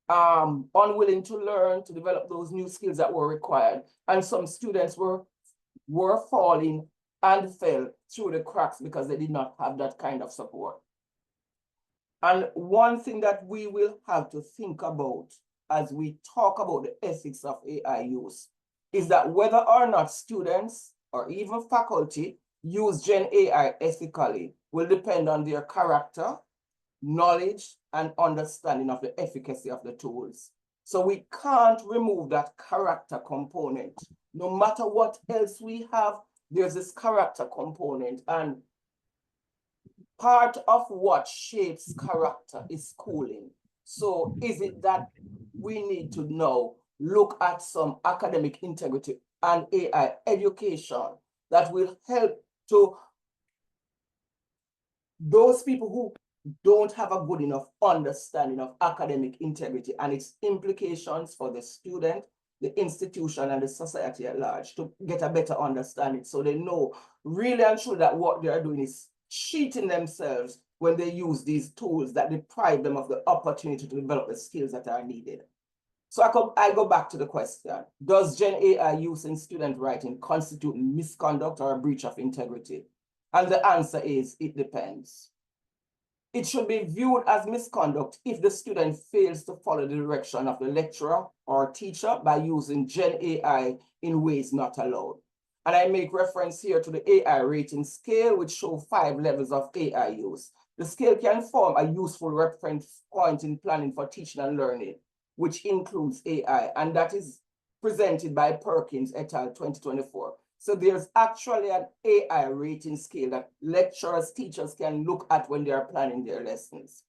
unwilling to learn, to develop those new skills that were required. And some students were falling and fell through the cracks because they did not have that kind of support. And one thing that we will have to think about as we talk about the ethics of AI use is that whether or not students or even faculty use Gen AI ethically will depend on their character, knowledge, and understanding of the efficacy of the tools. So we can't remove that character component. No matter what else we have, there's this character component, and part of what shapes character is schooling. So is it that we need to now look at some academic integrity and AI education that will help to those people who don't have a good enough understanding of academic integrity and its implications for the student, the institution, and the society at large, to get a better understanding, so they know really and truly that what they are doing is cheating themselves when they use these tools that deprive them of the opportunity to develop the skills that are needed. So I go back to the question: does Gen AI use in student writing constitute misconduct or a breach of integrity? And the answer is, it depends. It should be viewed as misconduct if the student fails to follow the direction of the lecturer or teacher by using Gen AI in ways not allowed. And I make reference here to the AI rating scale, which shows 5 levels of AI use. The scale can form a useful reference point in planning for teaching and learning, which includes AI, and that is presented by Perkins et al. 2024. So there's actually an AI rating scale that lecturers, teachers can look at when they are planning their lessons.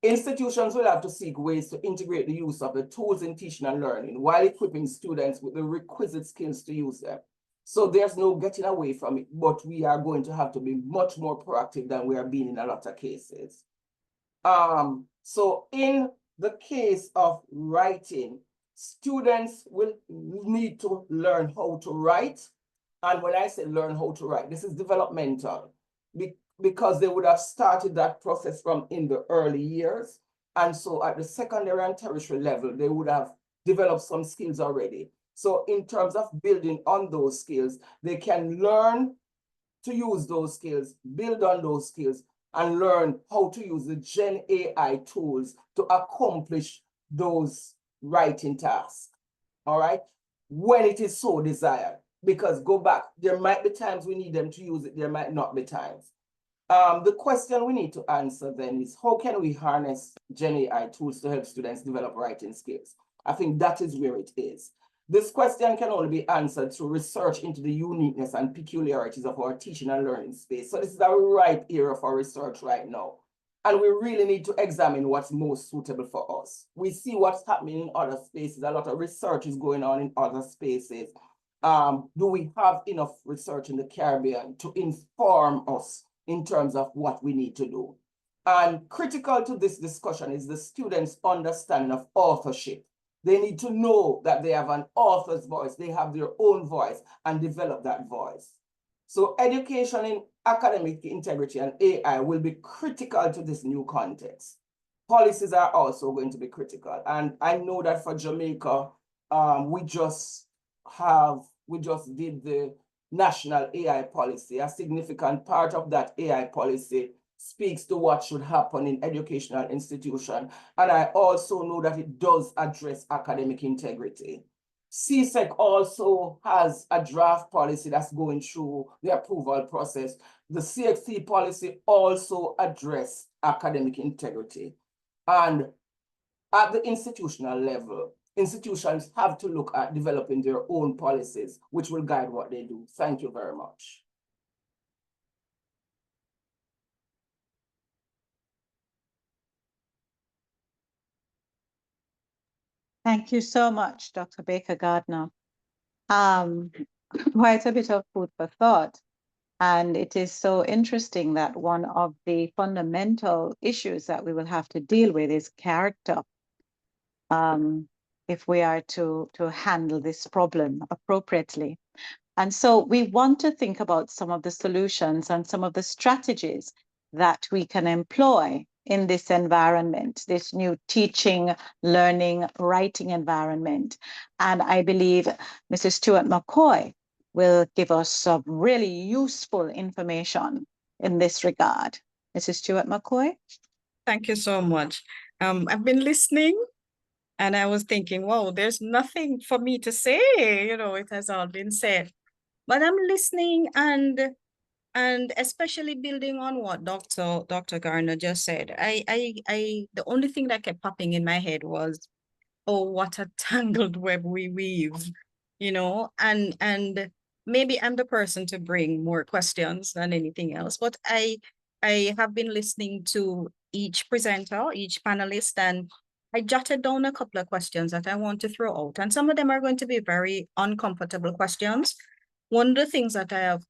Institutions will have to seek ways to integrate the use of the tools in teaching and learning while equipping students with the requisite skills to use them. So there's no getting away from it, but we are going to have to be much more proactive than we are being in a lot of cases. So in the case of writing, students will need to learn how to write. And when I say learn how to write, this is developmental, because they would have started that process from in the early years. And so at the secondary and tertiary level, they would have developed some skills already. So in terms of building on those skills, they can learn to use those skills, build on those skills, and learn how to use the Gen AI tools to accomplish those writing tasks, all right, when it is so desired. Because go back, there might be times we need them to use it, there might not be times. The question we need to answer then is, how can we harness Gen AI tools to help students develop writing skills? I think that is where it is. This question can only be answered through research into the uniqueness and peculiarities of our teaching and learning space. So this is a ripe area for research right now. And we really need to examine what's most suitable for us. We see what's happening in other spaces. A lot of research is going on in other spaces. Do we have enough research in the Caribbean to inform us in terms of what we need to do? And critical to this discussion is the students' understanding of authorship. They need to know that they have an author's voice, they have their own voice, and develop that voice. So education in academic integrity and AI will be critical to this new context. Policies are also going to be critical. And I know that for Jamaica, we just did the national AI policy. A significant part of that AI policy speaks to what should happen in educational institutions. And I also know that it does address academic integrity. CSEC also has a draft policy that's going through the approval process. The CXC policy also addresses academic integrity. And at the institutional level, institutions have to look at developing their own policies, which will guide what they do. Thank you very much. Thank you so much, Dr. Baker Gardner. Quite a bit of food for thought. And it is so interesting that one of the fundamental issues that we will have to deal with is character, if we are to handle this problem appropriately. And so we want to think about some of the solutions and some of the strategies that we can employ in this environment, this new teaching, learning, writing environment. And I believe Mrs. Stewart McCoy will give us some really useful information in this regard. Mrs. Stewart McCoy? Thank you so much. I've been listening and I was thinking, wow, there's nothing for me to say. You know, it has all been said. But I'm listening and especially building on what Dr. Garner just said. The only thing that kept popping in my head was, oh, what a tangled web we weave, you know, and maybe I'm the person to bring more questions than anything else, but I have been listening to each presenter, each panelist, and I jotted down a couple of questions that I want to throw out. And some of them are going to be very uncomfortable questions. One of the things that I have,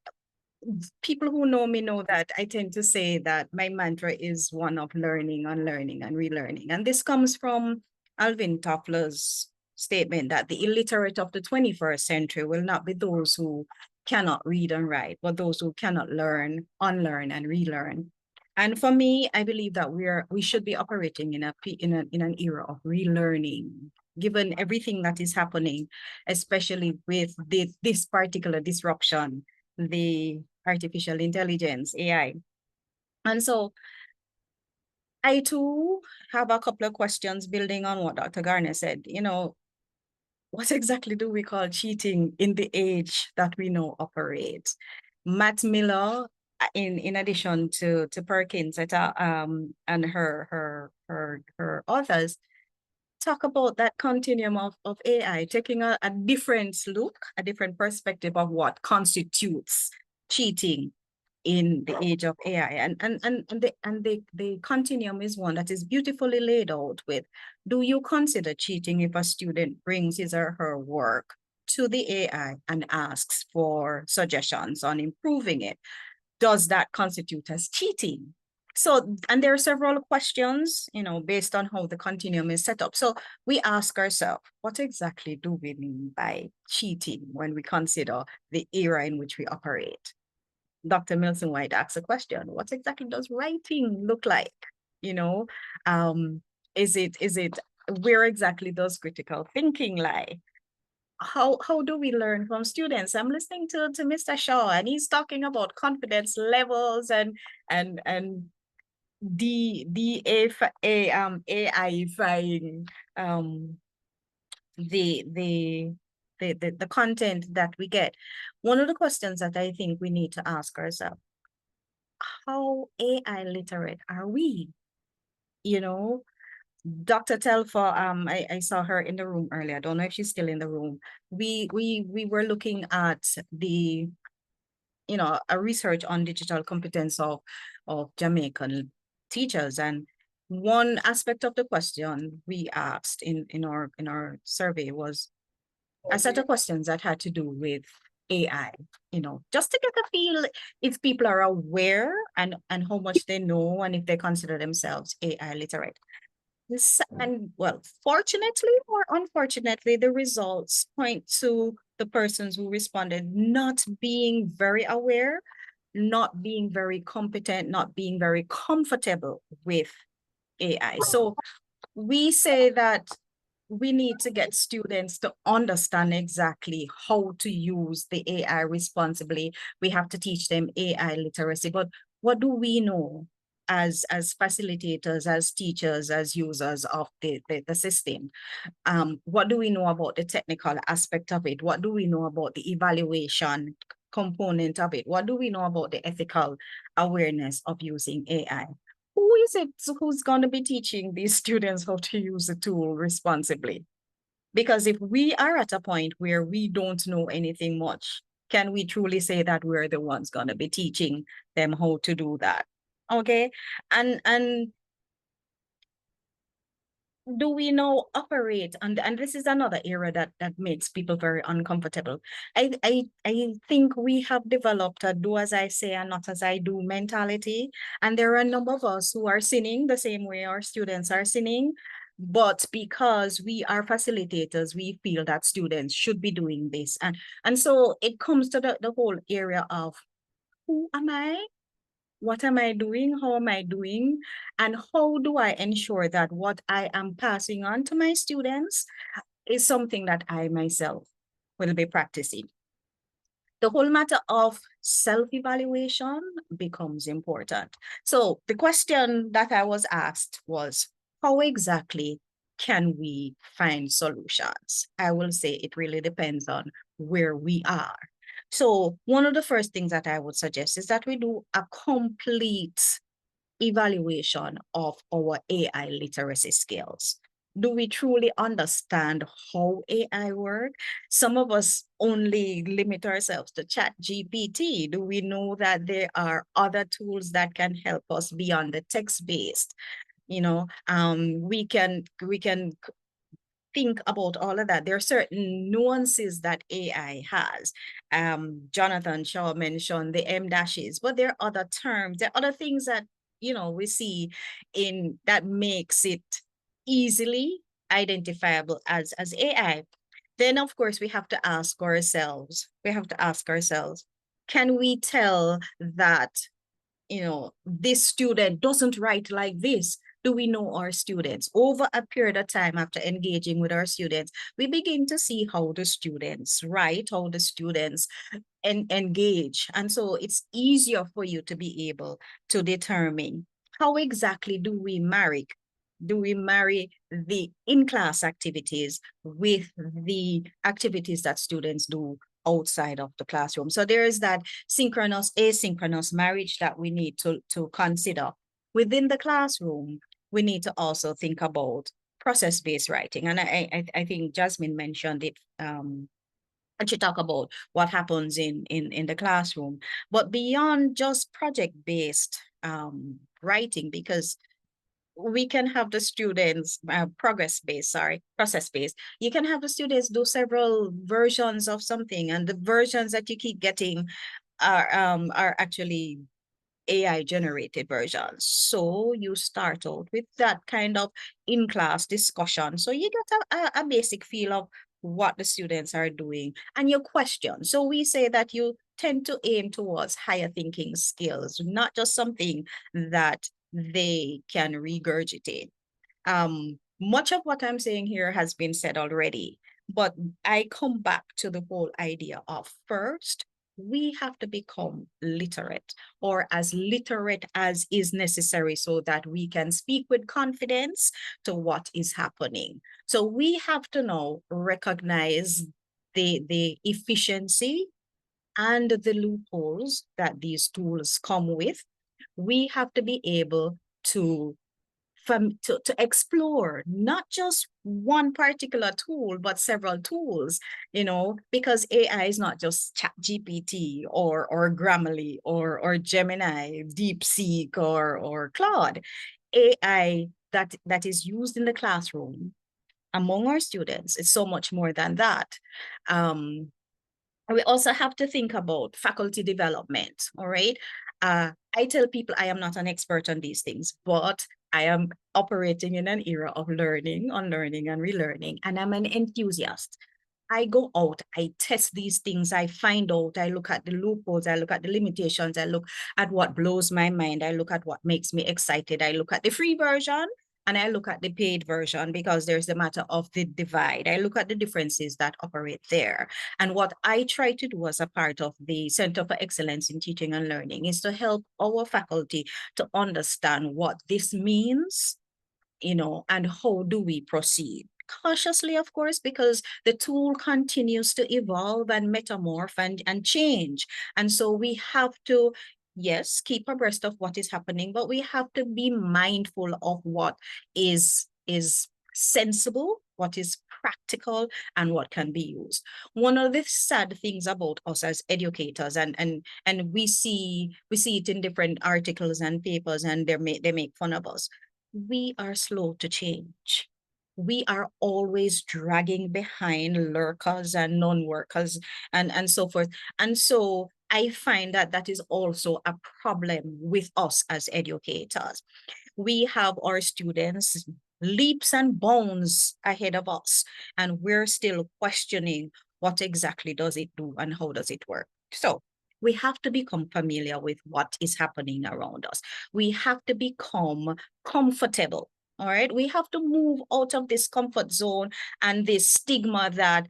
people who know me know that I tend to say that my mantra is one of learning, unlearning, and relearning. And this comes from Alvin Toffler's statement that the illiterate of the 21st century will not be those who cannot read and write, but those who cannot learn, unlearn, and relearn. And for me, I believe that we should be operating in an era of relearning, given everything that is happening, especially with this particular disruption, the artificial intelligence, AI. And so I too have a couple of questions building on what Dr. Garner said. You know, what exactly do we call cheating in the age that we now operate? Matt Miller, in addition to Perkins and her authors, talk about that continuum of AI, taking a different look, a different perspective of what constitutes cheating in the age of AI. And the continuum is one that is beautifully laid out with, do you consider cheating if a student brings his or her work to the AI and asks for suggestions on improving it? Does that constitute as cheating? So, and there are several questions, you know, based on how the continuum is set up. So we ask ourselves, what exactly do we mean by cheating when we consider the era in which we operate? Dr. Milson White asks a question, what exactly does writing look like? You know, is it, where exactly does critical thinking lie? How do we learn from students? I'm listening to Mr. Shaw, and he's talking about confidence levels and AI-ifying the content that we get. One of the questions that I think we need to ask ourselves, how AI literate are we? You know, Dr. Telfa, I saw her in the room earlier. I don't know if she's still in the room. We were looking at the, a research on digital competence of Jamaican teachers. And one aspect of the question we asked in our survey was a set of questions that had to do with AI, just to get a feel if people are aware and how much they know and if they consider themselves AI literate. And well, fortunately or unfortunately, the results point to the persons who responded not being very aware, not being very competent, not being very comfortable with AI. So we say that we need to get students to understand exactly how to use the AI responsibly. We have to teach them AI literacy. But what do we know as facilitators, as teachers, as users of the system? What do we know about the technical aspect of it? What do we know about the evaluation component of it? What do we know about the ethical awareness of using AI? Who is it who's going to be teaching these students how to use the tool responsibly? Because if we are at a point where we don't know anything much, can we truly say that we're the ones going to be teaching them how to do that? Okay. And do we now operate, and this is another area that makes people very uncomfortable. I think we have developed a do as I say and not as I do mentality, and there are a number of us who are sinning the same way our students are sinning, but because we are facilitators, we feel that students should be doing this, and so it comes to the whole area of who am I? What am I doing? How am I doing? And how do I ensure that what I am passing on to my students is something that I myself will be practicing? The whole matter of self-evaluation becomes important. So the question that I was asked was, how exactly can we find solutions? I will say it really depends on where we are. So one of the first things that I would suggest is that we do a complete evaluation of our AI literacy skills. Do we truly understand how AI works? Some of us only limit ourselves to ChatGPT. Do we know that there are other tools that can help us beyond the text-based? We can think about all of that. There are certain nuances that AI has. Jonathan Shaw mentioned the M dashes, but there are other terms, there are other things that, we see in that makes it easily identifiable as AI. Then, of course, we have to ask ourselves, can we tell that, this student doesn't write like this? Do we know our students? Over a period of time after engaging with our students, we begin to see how the students write, how the students engage. And so it's easier for you to be able to determine how exactly do we marry the in-class activities with the activities that students do outside of the classroom. So there is that synchronous, asynchronous marriage that we need to consider. Within the classroom, we need to also think about process-based writing. And I think Jasmine mentioned it, and she talked about what happens in the classroom. But beyond just project-based writing, because we can have the students process-based. You can have the students do several versions of something, and the versions that you keep getting are actually AI generated versions. So you start out with that kind of in-class discussion. So you get a basic feel of what the students are doing and your question. So we say that you tend to aim towards higher thinking skills, not just something that they can regurgitate. Much of what I'm saying here has been said already, but I come back to the whole idea of first, we have to become literate, or as literate as is necessary, so that we can speak with confidence to what is happening. So we have to now recognize the efficiency and the loopholes that these tools come with. We have to be able to to explore not just one particular tool, but several tools, because AI is not just ChatGPT or Grammarly or Gemini, DeepSeek or Claude. AI that is used in the classroom among our students is so much more than that. We also have to think about faculty development, all right? I tell people I am not an expert on these things, but I am operating in an era of learning, unlearning, and relearning, and I'm an enthusiast. I go out, I test these things, I find out, I look at the loopholes, I look at the limitations, I look at what blows my mind, I look at what makes me excited, I look at the free version, and I look at the paid version, because there's the matter of the divide. I look at the differences that operate there. And what I try to do as a part of the Center for Excellence in Teaching and Learning is to help our faculty to understand what this means, and how do we proceed? Cautiously, of course, because the tool continues to evolve and metamorph and change. And so we have to, yes, keep abreast of what is happening, but we have to be mindful of what is sensible, what is practical, and what can be used. One of the sad things about us as educators, and we see it in different articles and papers, and they make fun of us. We are slow to change. We are always dragging behind lurkers and non-workers and so forth. And so I find that is also a problem with us as educators. We have our students leaps and bounds ahead of us, and we're still questioning what exactly does it do and how does it work. So we have to become familiar with what is happening around us. We have to become comfortable. All right. We have to move out of this comfort zone and this stigma that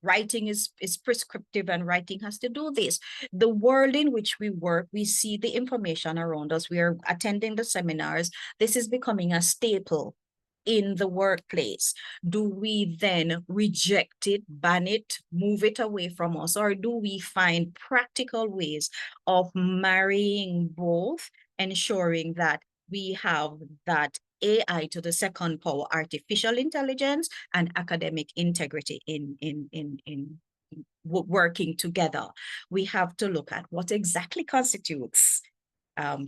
writing is prescriptive and writing has to do this. The world in which we work, we see the information around us. We are attending the seminars. This is becoming a staple in the workplace. Do we then reject it, ban it, move it away from us, or do we find practical ways of marrying both, ensuring that we have that AI to the second power, artificial intelligence and academic integrity in working together? We have to look at what exactly constitutes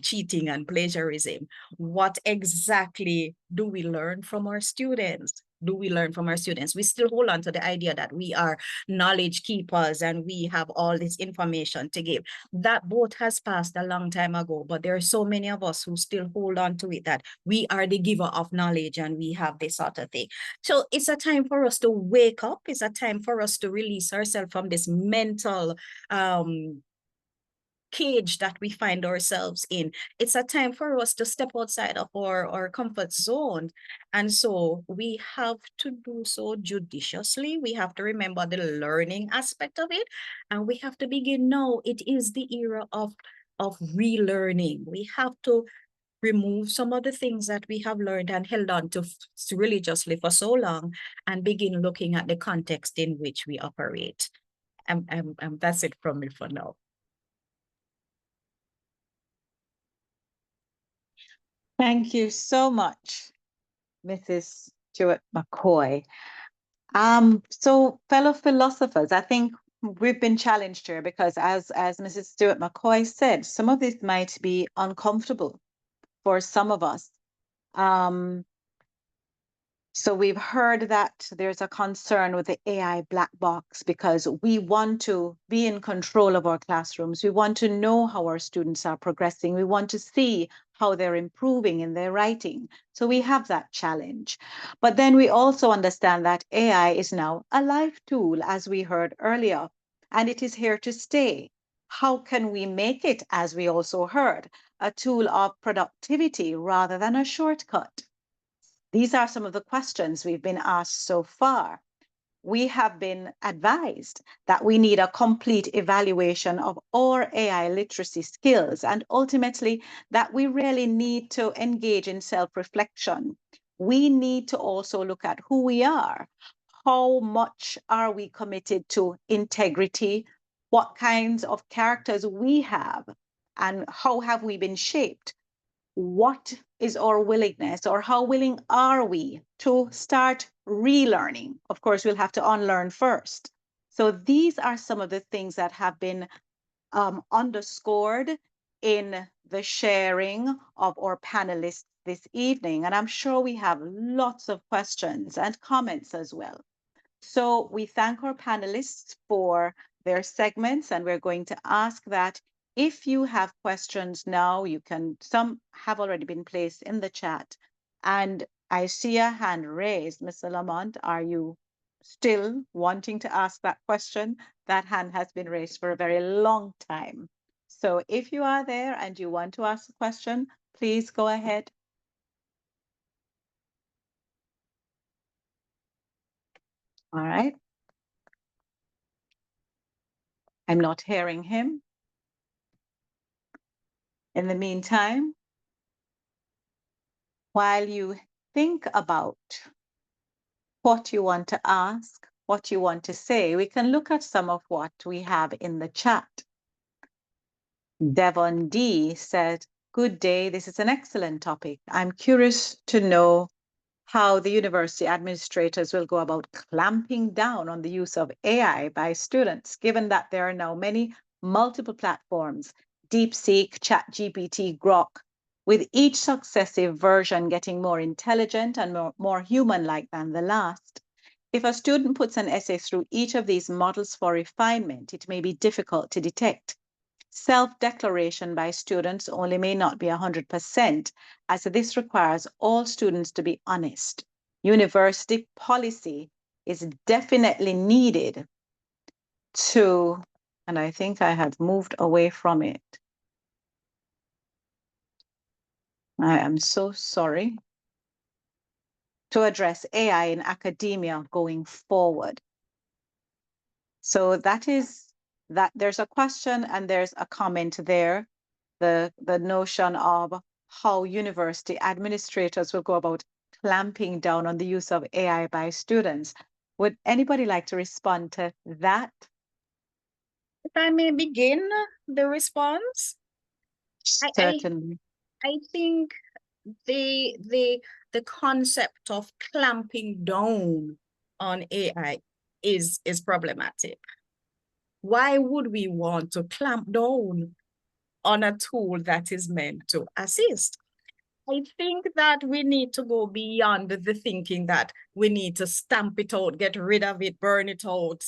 cheating and plagiarism. What exactly do we learn from our students? We still hold on to the idea that we are knowledge keepers and we have all this information to give. That boat has passed a long time ago, but there are so many of us who still hold on to it, that we are the giver of knowledge and we have this sort of thing. So it's a time for us to wake up. It's a time for us to release ourselves from this mental cage that we find ourselves in. It's a time for us to step outside of our comfort zone. And so we have to do so judiciously. We have to remember the learning aspect of it. And we have to begin now. It is the era of relearning. We have to remove some of the things that we have learned and held on to religiously for so long, and begin looking at the context in which we operate. And that's it from me for now. Thank you so much, Mrs. Stewart McCoy. So fellow philosophers, I think we've been challenged here because as Mrs. Stewart McCoy said, some of this might be uncomfortable for some of us. So we've heard that there's a concern with the AI black box because we want to be in control of our classrooms. We want to know how our students are progressing. We want to see how they're improving in their writing. So we have that challenge. But then we also understand that AI is now a live tool, as we heard earlier, and it is here to stay. How can we make it, as we also heard, a tool of productivity rather than a shortcut? These are some of the questions we've been asked so far. we have been advised that we need a complete evaluation of our AI literacy skills, and ultimately that we really need to engage in self-reflection. We need to also look at who we are. How much are we committed to integrity? What kinds of characters we have, and how have we been shaped? What is our willingness, or how willing are we to start relearning? Of course, we'll have to unlearn first. So these are some of the things that have been underscored in the sharing of our panelists this evening. And I'm sure we have lots of questions and comments as well. So we thank our panelists for their segments, and we're going to ask that if you have questions now, you can, some have already been placed in the chat. And I see a hand raised. Mr. Lamont, are you still wanting to ask that question? That hand has been raised for a very long time. So if you are there and you want to ask a question, please go ahead. All right. I'm not hearing him. In the meantime, while you think about what you want to ask, what you want to say, we can look at some of what we have in the chat. Devon D said, "Good day, this is an excellent topic. I'm curious to know how the university administrators will go about clamping down on the use of AI by students, given that there are now many multiple platforms, DeepSeek, ChatGPT, Grok, with each successive version getting more intelligent and more human-like than the last. If a student puts an essay through each of these models for refinement, it may be difficult to detect. Self-declaration by students only may not be 100%, as this requires all students to be honest. University policy is definitely needed to," and I think I have moved away from it. I am so sorry. "To address AI in academia going forward." So that is that. There's a question and there's a comment there. The notion of how university administrators will go about clamping down on the use of AI by students. Would anybody like to respond to that? If I may begin the response, Certainly. I think the concept of clamping down on AI is problematic. Why would we want to clamp down on a tool that is meant to assist? I think that we need to go beyond the thinking that we need to stamp it out, get rid of it, burn it out,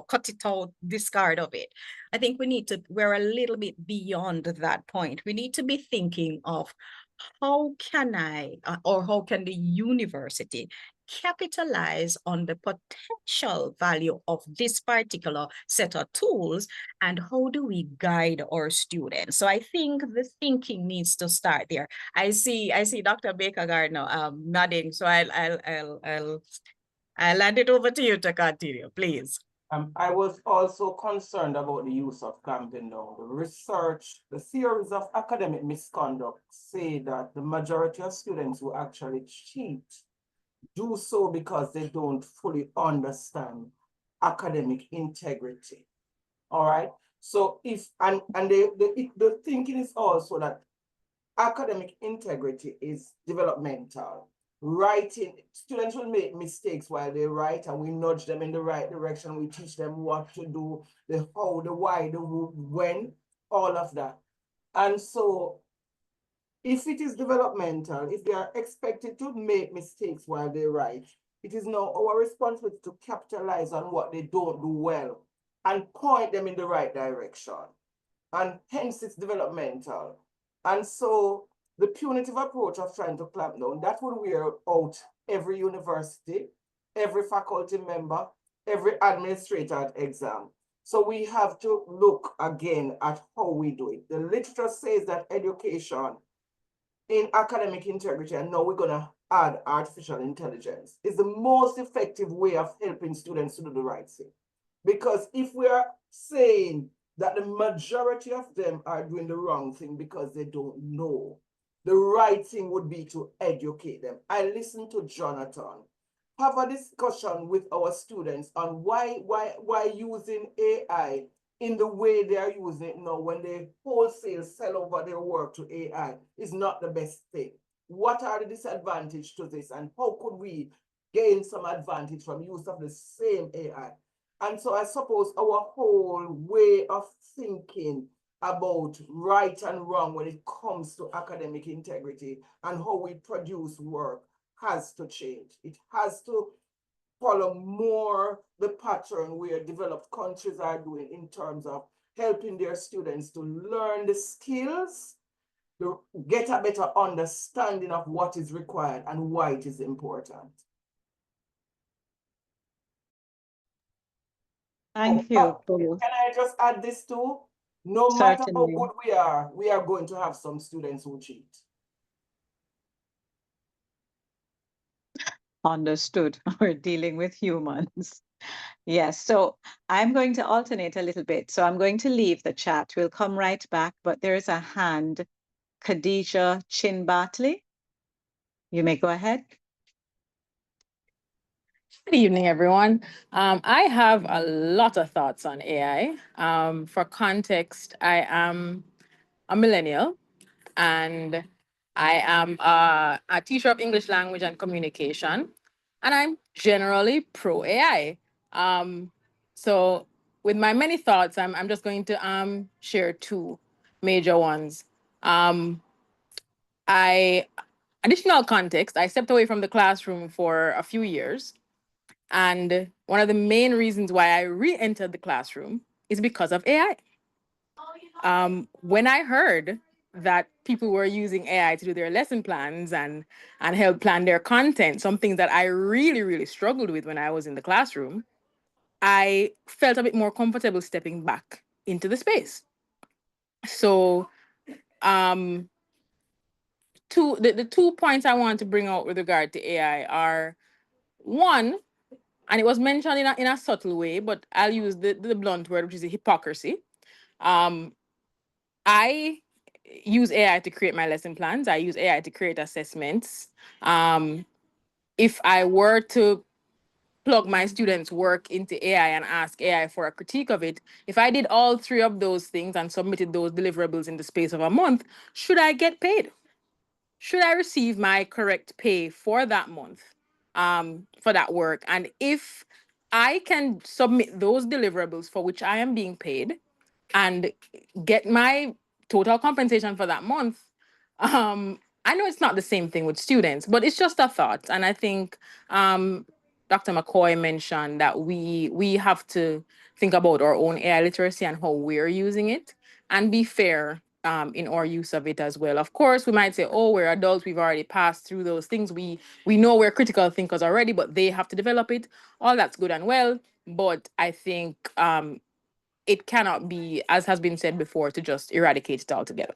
cut it out, discard of it. I think we're a little bit beyond that point. We need to be thinking of how can how can the university capitalize on the potential value of this particular set of tools, and how do we guide our students? So I think the thinking needs to start there. I see Dr. Baker Gardner nodding, so I'll hand it over to you to continue, please. I was also concerned about the use of clamping down. The research, the theories of academic misconduct say that the majority of students who actually cheat do so because they don't fully understand academic integrity. All right. So the thinking is also that academic integrity is developmental. Writing, students will make mistakes while they write, and we nudge them in the right direction. We teach them what to do, the how, the why, the who, when, all of that. And so if it is developmental, if they are expected to make mistakes while they write, it is now our responsibility to capitalize on what they don't do well and point them in the right direction. And hence it's developmental. And so the punitive approach of trying to clamp down, that would wear out every university, every faculty member, every administrator at exam. So we have to look again at how we do it. The literature says that education in academic integrity, and now we're going to add artificial intelligence is the most effective way of helping students to do the right thing. Because if we are saying that the majority of them are doing the wrong thing because they don't know, the right thing would be to educate them. I listened to Jonathan have a discussion with our students on why using AI in the way they are using it now when they wholesale sell over their work to AI is not the best thing. What are the disadvantages to this, and how could we gain some advantage from use of the same AI? And so I suppose our whole way of thinking about right and wrong when it comes to academic integrity and how we produce work has to change. It has to follow more the pattern where developed countries are doing in terms of helping their students to learn the skills, to get a better understanding of what is required and why it is important. Thank you. Can I just add this too? No matter how Certainly. good we are going to have some students who cheat. Understood. We're dealing with humans. Yes, so I'm going to alternate a little bit. So I'm going to leave the chat. We'll come right back, but there is a hand, Khadija Chin Bartley. You may go ahead. Good evening, everyone. I have a lot of thoughts on AI. For context, I am a millennial and I am a teacher of English language and communication, and I'm generally pro AI. So, with my many thoughts, I'm just going to share two major ones. Um, I Additional context, I stepped away from the classroom for a few years. And one of the main reasons why I re entered the classroom is because of AI. When I heard that people were using AI to do their lesson plans and help plan their content, something that I really, really struggled with when I was in the classroom, I felt a bit more comfortable stepping back into the space. So, um, the 2 points I want to bring out with regard to AI are one, and it was mentioned in a subtle way, but I'll use the blunt word, which is a hypocrisy. Um, I use AI to create my lesson plans. I use AI to create assessments. If I were to plug my students' work into AI and ask AI for a critique of it, if I did all three of those things and submitted those deliverables in the space of a month, should I get paid? Should I receive my correct pay for that month, for that work? And if I can submit those deliverables for which I am being paid and get my total compensation for that month, I know it's not the same thing with students, but it's just a thought. And I think Dr. McCoy mentioned that we have to think about our own AI literacy and how we're using it and be fair in our use of it as well. Of course, we might say, "Oh, we're adults; we've already passed through those things. We know we're critical thinkers already, but they have to develop it." All that's good and well, but I think it cannot be, as has been said before, to just eradicate it altogether.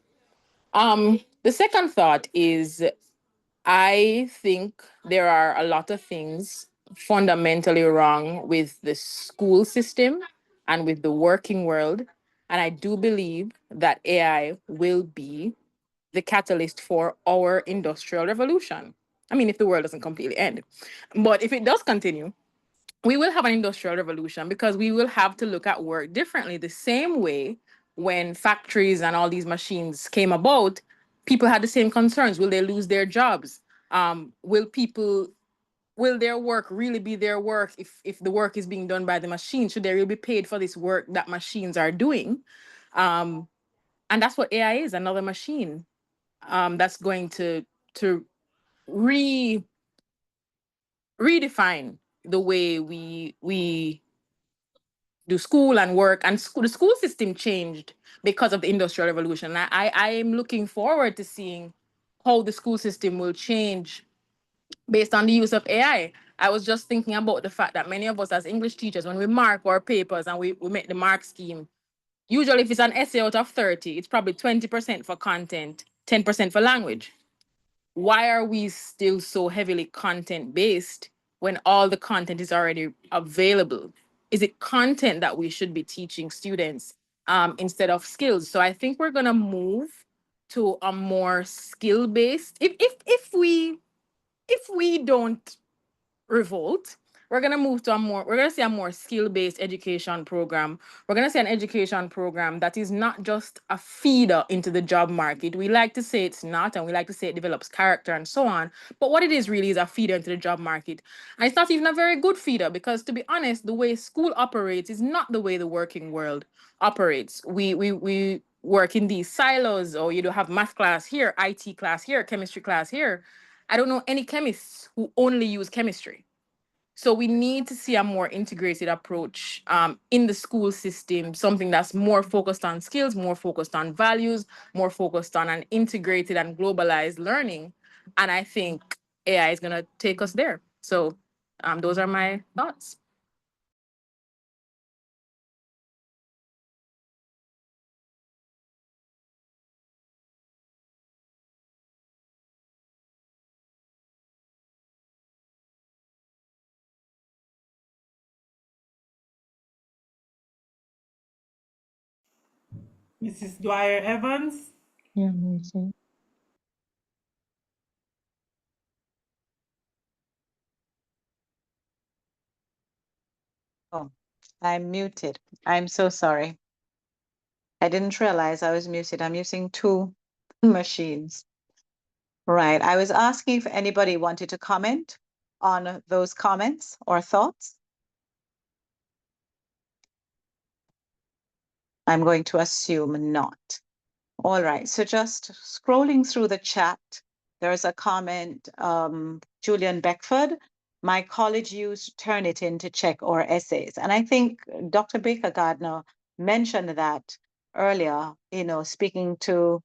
The second thought is I think there are a lot of things fundamentally wrong with the school system and with the working world. And I do believe that AI will be the catalyst for our industrial revolution. I mean, if the world doesn't completely end. But if it does continue, we will have an industrial revolution because we will have to look at work differently. The same way when factories and all these machines came about, people had the same concerns. Will they lose their jobs? Will their work really be their work if the work is being done by the machine? Should they really be paid for this work that machines are doing? And that's what AI is, another machine that's going to re redefine the way we do school and work, and the school system changed because of the industrial revolution. I am looking forward to seeing how the school system will change based on the use of AI. I was just thinking about the fact that many of us as English teachers, when we mark our papers and we make the mark scheme, usually if it's an essay out of 30, it's probably 20% for content, 10% for language. why are we still so heavily content based when all the content is already available? Is it content that we should be teaching students instead of skills? So I think we're gonna move to a more skill based. If we don't revolt, we're gonna move to we're gonna see a more skill-based education program. We're gonna see an education program that is not just a feeder into the job market. We like to say it's not, and we like to say it develops character and so on. But what it is really is a feeder into the job market. And it's not even a very good feeder because, to be honest, the way school operates is not the way the working world operates. We work in these silos, or you do have math class here, IT class here, chemistry class here. I don't know any chemists who only use chemistry. So we need to see a more integrated approach in the school system, something that's more focused on skills, more focused on values, more focused on an integrated and globalized learning. And I think AI is going to take us there. So those are my thoughts. Mrs. Dwyer Evans. Yeah, me too. Oh, I'm muted. I'm so sorry. I didn't realize I was muted. I'm using two machines. Right. I was asking if anybody wanted to comment on those comments or thoughts. I'm going to assume not. All right. So just scrolling through the chat, there's a comment, Julian Beckford, my college used Turnitin to check our essays. And I think Dr. Baker Gardner mentioned that earlier, speaking to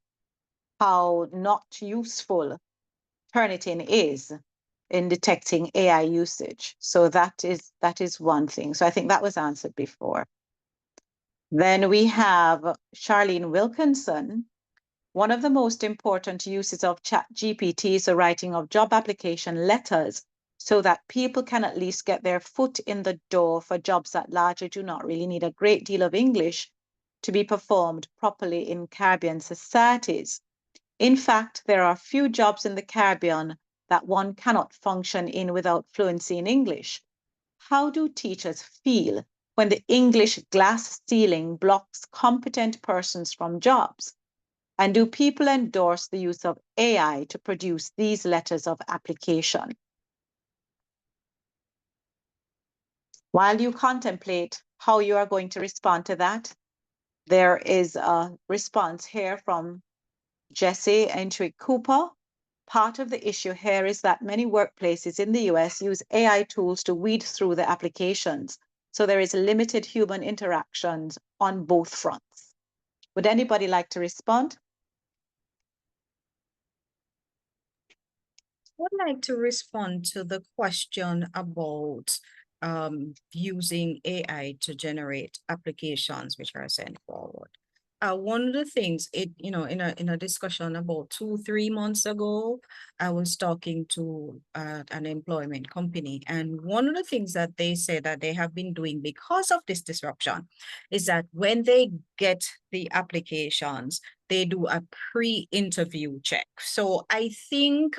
how not useful Turnitin is in detecting AI usage. So that is one thing. So I think that was answered before. Then we have Charlene Wilkinson. One of the most important uses of ChatGPT is the writing of job application letters so that people can at least get their foot in the door for jobs that largely do not really need a great deal of English to be performed properly in Caribbean societies. In fact, there are few jobs in the Caribbean that one cannot function in without fluency in English. How do teachers feel when the English glass ceiling blocks competent persons from jobs? And do people endorse the use of AI to produce these letters of application? While you contemplate how you are going to respond to that, there is a response here from Jesse Entry Cooper. Part of the issue here is that many workplaces in the US use AI tools to weed through the applications. So there is limited human interactions on both fronts. Would anybody like to respond? Would like to respond to the question about using AI to generate applications which are sent forward. One of the things in a discussion about 2-3 months ago, I was talking to an employment company, and one of the things that they said that they have been doing because of this disruption is that when they get the applications, they do a pre-interview check. So I think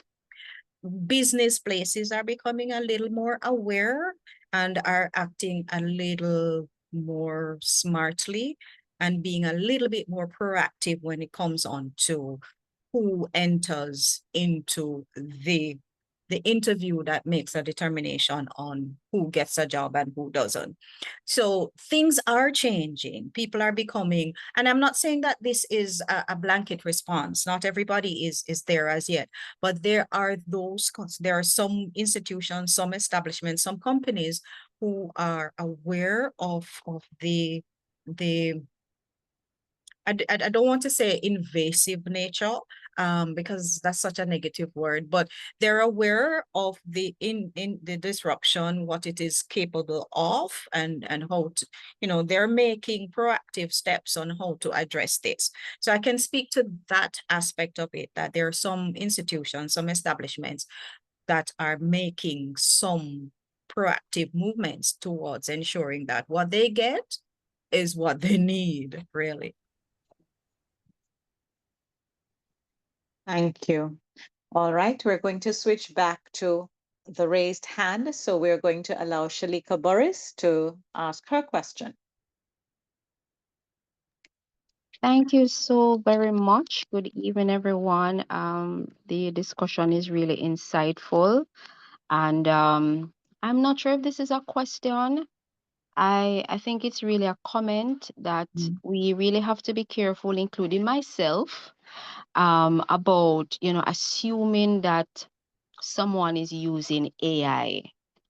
business places are becoming a little more aware and are acting a little more smartly and being a little bit more proactive when it comes on to who enters into the interview that makes a determination on who gets a job and who doesn't. So things are changing. People are becoming, and I'm not saying that this is a blanket response. Not everybody is there as yet, but there are some institutions, some establishments, some companies who are aware of the I don't want to say invasive nature. because that's such a negative word, but they're aware of the the disruption, what it is capable of, and how to, they're making proactive steps on how to address this. So I can speak to that aspect of it, that there are some institutions, some establishments that are making some proactive movements towards ensuring that what they get is what they need, really. Thank you. All right, we're going to switch back to the raised hand. So we're going to allow Shalika Boris to ask her question. Thank you so very much. Good evening, everyone. The discussion is really insightful. And I'm not sure if this is a question. I think it's really a comment that we really have to be careful, including myself, about, assuming that someone is using AI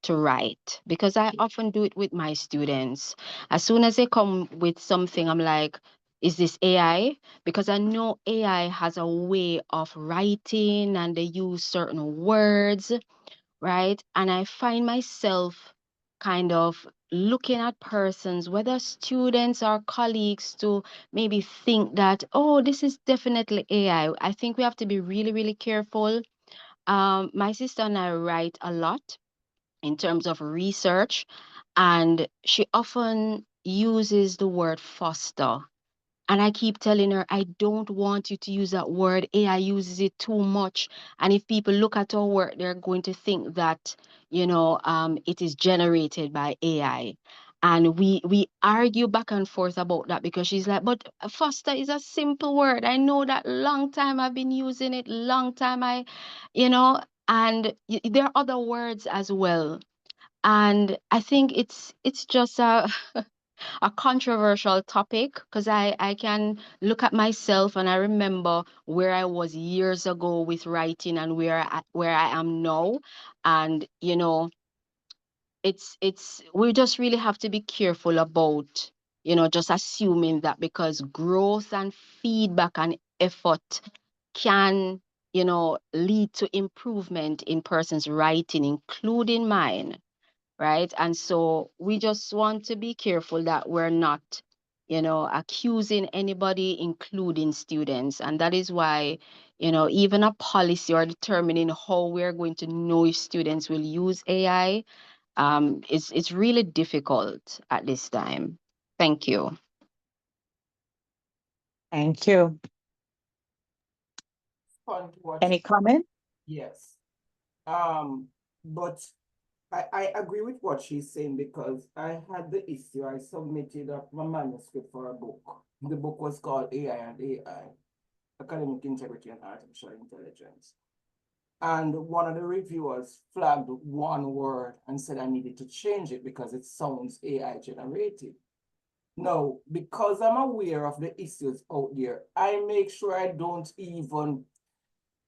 to write, because I often do it with my students. As soon as they come with something, I'm like, is this AI? Because I know AI has a way of writing and they use certain words, right? And I find myself kind of looking at persons, whether students or colleagues, to maybe think that, oh, this is definitely AI. I think we have to be really, really careful. My sister and I write a lot in terms of research, and she often uses the word foster. And I keep telling her, I don't want you to use that word. AI uses it too much. And if people look at our work, they're going to think that, it is generated by AI. And we argue back and forth about that, because she's like, but foster is a simple word. I know that, long time I've been using it, long time and there are other words as well. And I think it's just a controversial topic, because I can look at myself and I remember where I was years ago with writing and where I am now. And we just really have to be careful about just assuming that because growth and feedback and effort can lead to improvement in persons writing, including mine, right? And so we just want to be careful that we're not, accusing anybody, including students. And that is why, even a policy or determining how we're going to know if students will use AI, it's really difficult at this time. Thank you. Thank you. Fun to watch. Any comment? Yes. But I agree with what she's saying, because I had the issue. I submitted my manuscript for a book. The book was called AI and AI, Academic Integrity and Artificial Intelligence. And one of the reviewers flagged one word and said I needed to change it because it sounds AI generated. Now, because I'm aware of the issues out there, I make sure I don't even,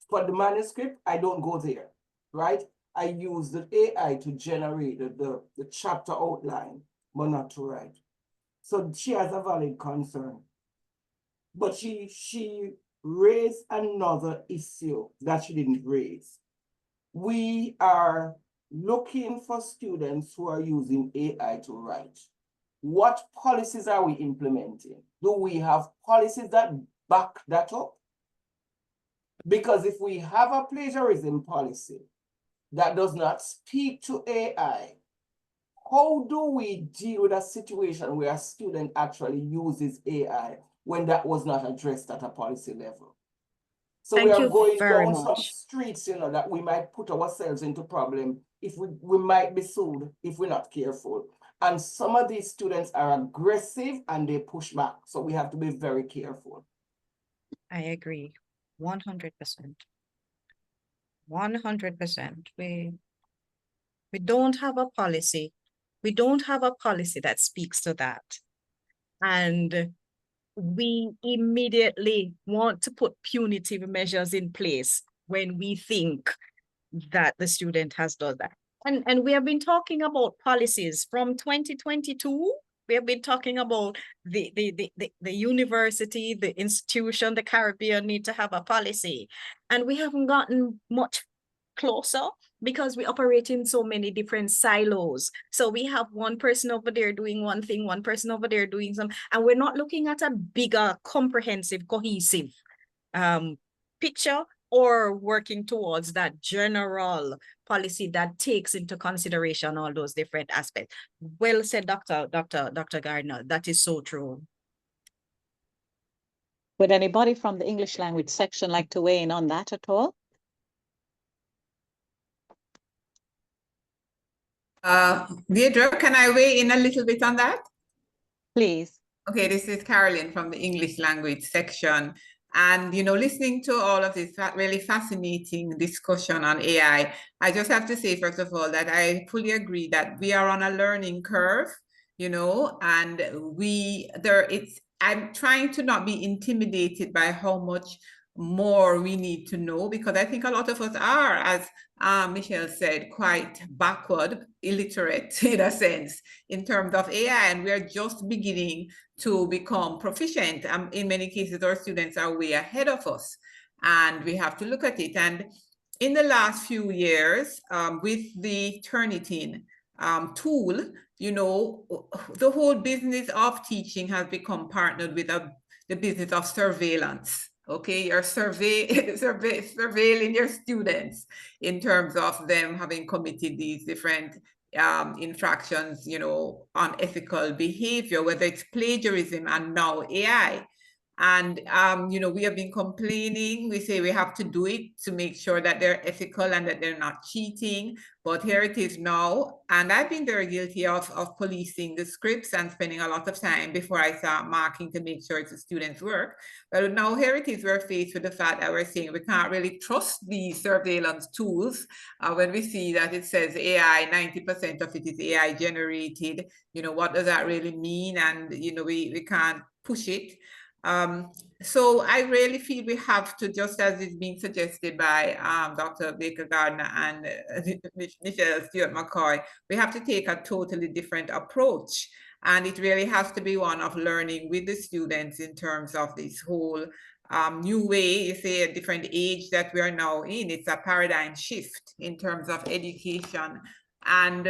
for the manuscript, I don't go there, right? I use the AI to generate the chapter outline, but not to write. So she has a valid concern. But she raised another issue that she didn't raise. We are looking for students who are using AI to write. What policies are we implementing? Do we have policies that back that up? Because if we have a plagiarism policy that does not speak to AI, how do we deal with a situation where a student actually uses AI when that was not addressed at a policy level? So we are going down some streets, that we might put ourselves into problem if we might be sued if we're not careful. And some of these students are aggressive and they push back. So we have to be very careful. I agree. 100%. 100%. We don't have a policy. We don't have a policy that speaks to that. And we immediately want to put punitive measures in place when we think that the student has done that. And we have been talking about policies from 2022 We have been talking about the university, the institution, the Caribbean need to have a policy. And we haven't gotten much closer because we operate in so many different silos. So we have one person over there doing one thing, one person over there doing some, and we're not looking at a bigger, comprehensive, cohesive picture, or working towards that general policy that takes into consideration all those different aspects. Well said, Dr. Gardner. That is so true. Would anybody from the English language section like to weigh in on that at all? Deirdre, can I weigh in a little bit on that? Please. Okay, this is Carolyn from the English language section. And, listening to all of this really fascinating discussion on AI, I just have to say, first of all, that I fully agree that we are on a learning curve, and I'm trying to not be intimidated by how much more we need to know, because I think a lot of us are, as Michelle said, quite backward, illiterate in a sense, in terms of AI, and we're just beginning to become proficient. In many cases, our students are way ahead of us, and we have to look at it. And in the last few years, with the Turnitin tool, the whole business of teaching has become partnered with the business of surveillance. Okay, you're surveilling your students in terms of them having committed these different infractions, unethical behavior, whether it's plagiarism and now AI. And, we have been complaining. We say we have to do it to make sure that they're ethical and that they're not cheating. But here it is now. And I've been very guilty of policing the scripts and spending a lot of time before I start marking to make sure it's the students' work. But now here it is, we're faced with the fact that we're saying we can't really trust these surveillance tools when we see that it says AI, 90% of it is AI generated. What does that really mean? And, we can't push it. So I really feel we have to, just as is being suggested by Dr. Baker Gardner and Michelle Stewart McCoy, we have to take a totally different approach. And it really has to be one of learning with the students in terms of this whole new way, you say a different age that we are now in. It's a paradigm shift in terms of education. And,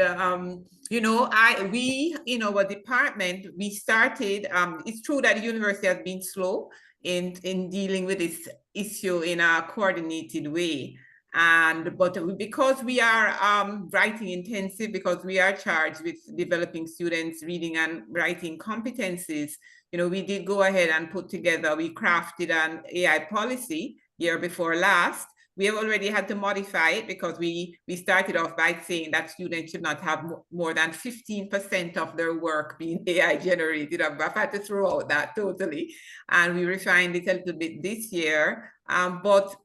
we, in our department, we started, it's true that the university has been slow in dealing with this issue in a coordinated way. But because we are writing intensive, because we are charged with developing students' reading and writing competencies, we did go ahead and we crafted an AI policy year before last. We have already had to modify it because we started off by saying that students should not have more than 15% of their work being AI generated. I've had to throw out that totally. And we refined it a little bit this year. But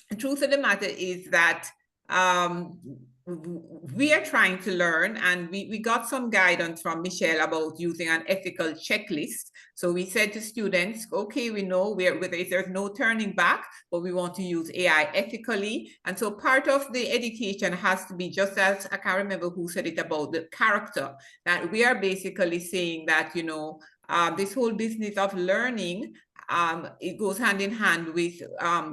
the truth of the matter is that we are trying to learn, and we got some guidance from Michelle about using an ethical checklist. So we said to students, okay, we know there's no turning back, but we want to use AI ethically. And so part of the education has to be, just as I can't remember who said it about the character, that we are basically saying that, this whole business of learning, it goes hand in hand with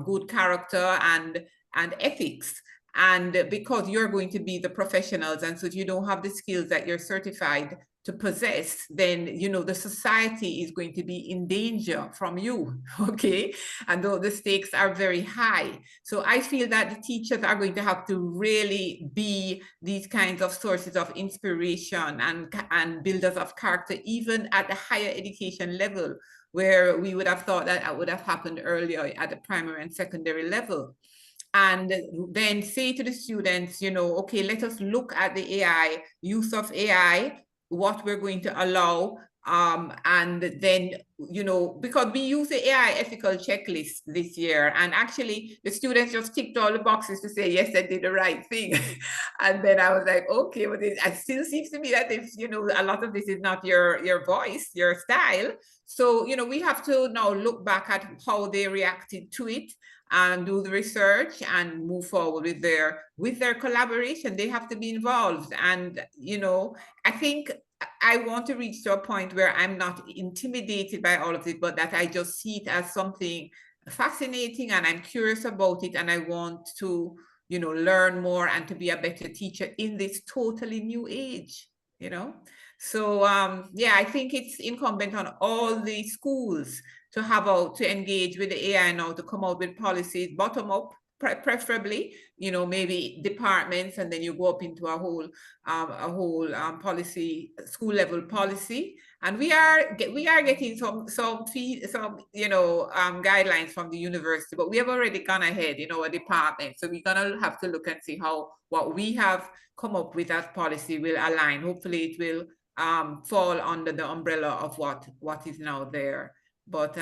good character and ethics. And because you're going to be the professionals, and so if you don't have the skills that you're certified to possess, then, the society is going to be in danger from you, okay? And though the stakes are very high. So I feel that the teachers are going to have to really be these kinds of sources of inspiration and builders of character, even at the higher education level, where we would have thought that would have happened earlier at the primary and secondary level. And then say to the students, okay, let us look at the AI, use of AI, what we're going to allow. And then, because we use the AI ethical checklist this year, and actually the students just ticked all the boxes to say, yes, I did the right thing. And then I was like, okay, but it still seems to me that if, a lot of this is not your voice, your style. So, we have to now look back at how they reacted to it and do the research and move forward with their collaboration. They have to be involved. And, I think I want to reach to a point where I'm not intimidated by all of it, but that I just see it as something fascinating and I'm curious about it and I want to, you know, learn more and to be a better teacher in this totally new age, you know. So yeah, I think it's incumbent on all the schools to to engage with the AI now, to come out with policies bottom up, preferably, you know, maybe departments, and then you go up into a whole policy, school level policy. And we are getting some you know, guidelines from the university, but we have already gone ahead in our department. So we're gonna have to look and see how what we have come up with as policy will align. Hopefully it will fall under the umbrella of what is now there. But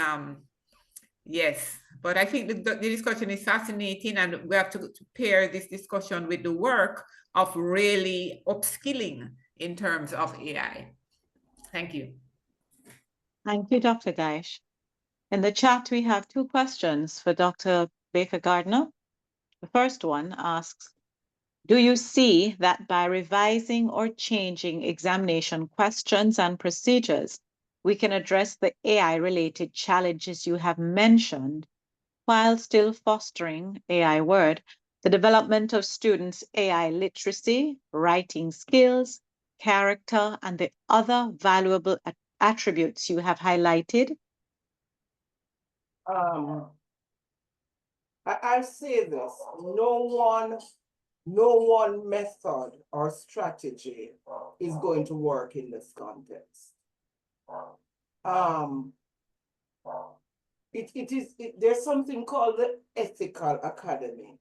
yes, but I think the discussion is fascinating, and we have to pair this discussion with the work of really upskilling in terms of AI. Thank you. Thank you, Dr. Gaish. In the chat, we have two questions for Dr. Baker-Gardner. The first one asks, do you see that by revising or changing examination questions and procedures, we can address the AI-related challenges you have mentioned while still fostering AI word, the development of students' AI literacy, writing skills, character, and the other valuable attributes you have highlighted? I say this, no one method or strategy is going to work in this context. There's something called the ethical academy,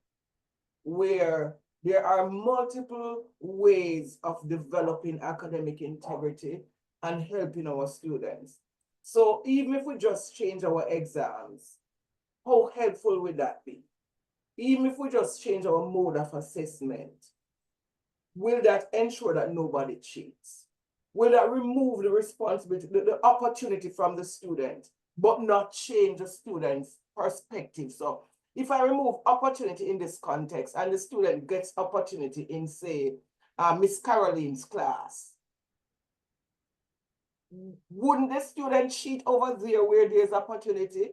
where there are multiple ways of developing academic integrity and helping our students. So even if we just change our exams, how helpful would that be? Even if we just change our mode of assessment, will that ensure that nobody cheats? Will that remove the responsibility, the opportunity from the student, but not change the student's perspective? So if I remove opportunity in this context and the student gets opportunity in, say, Miss Caroline's class, wouldn't the student cheat over there where there's opportunity?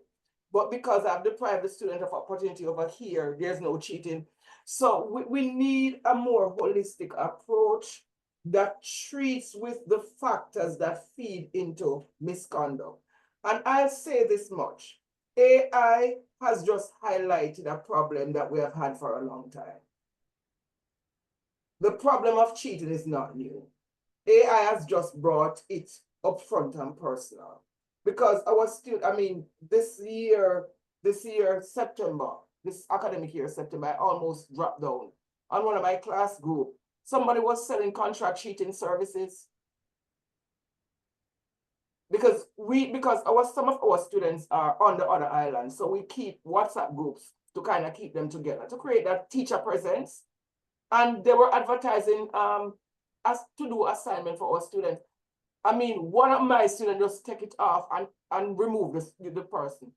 But because I've deprived the student of opportunity over here, there's no cheating. So we need a more holistic approach that treats with the factors that feed into misconduct. And I'll say this much, AI has just highlighted a problem that we have had for a long time. The problem of cheating is not new. AI has just brought it up front and personal. Because our student, I mean, this year, September, this academic year, September, I almost dropped down on one of my class group. Somebody was selling contract cheating services. Because some of our students are on the other islands, so we keep WhatsApp groups to kind of keep them together, to create that teacher presence. And they were advertising as to do assignment for our students. I mean, one of my students just take it off and remove the person.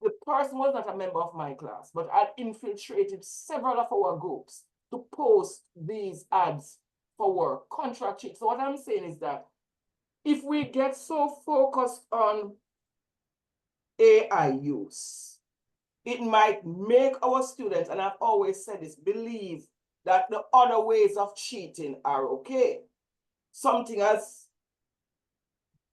The person was not a member of my class, but I'd infiltrated several of our groups to post these ads for work, contract cheat. So what I'm saying is that if we get so focused on AI use, it might make our students, and I've always said this, believe that the other ways of cheating are okay. Something as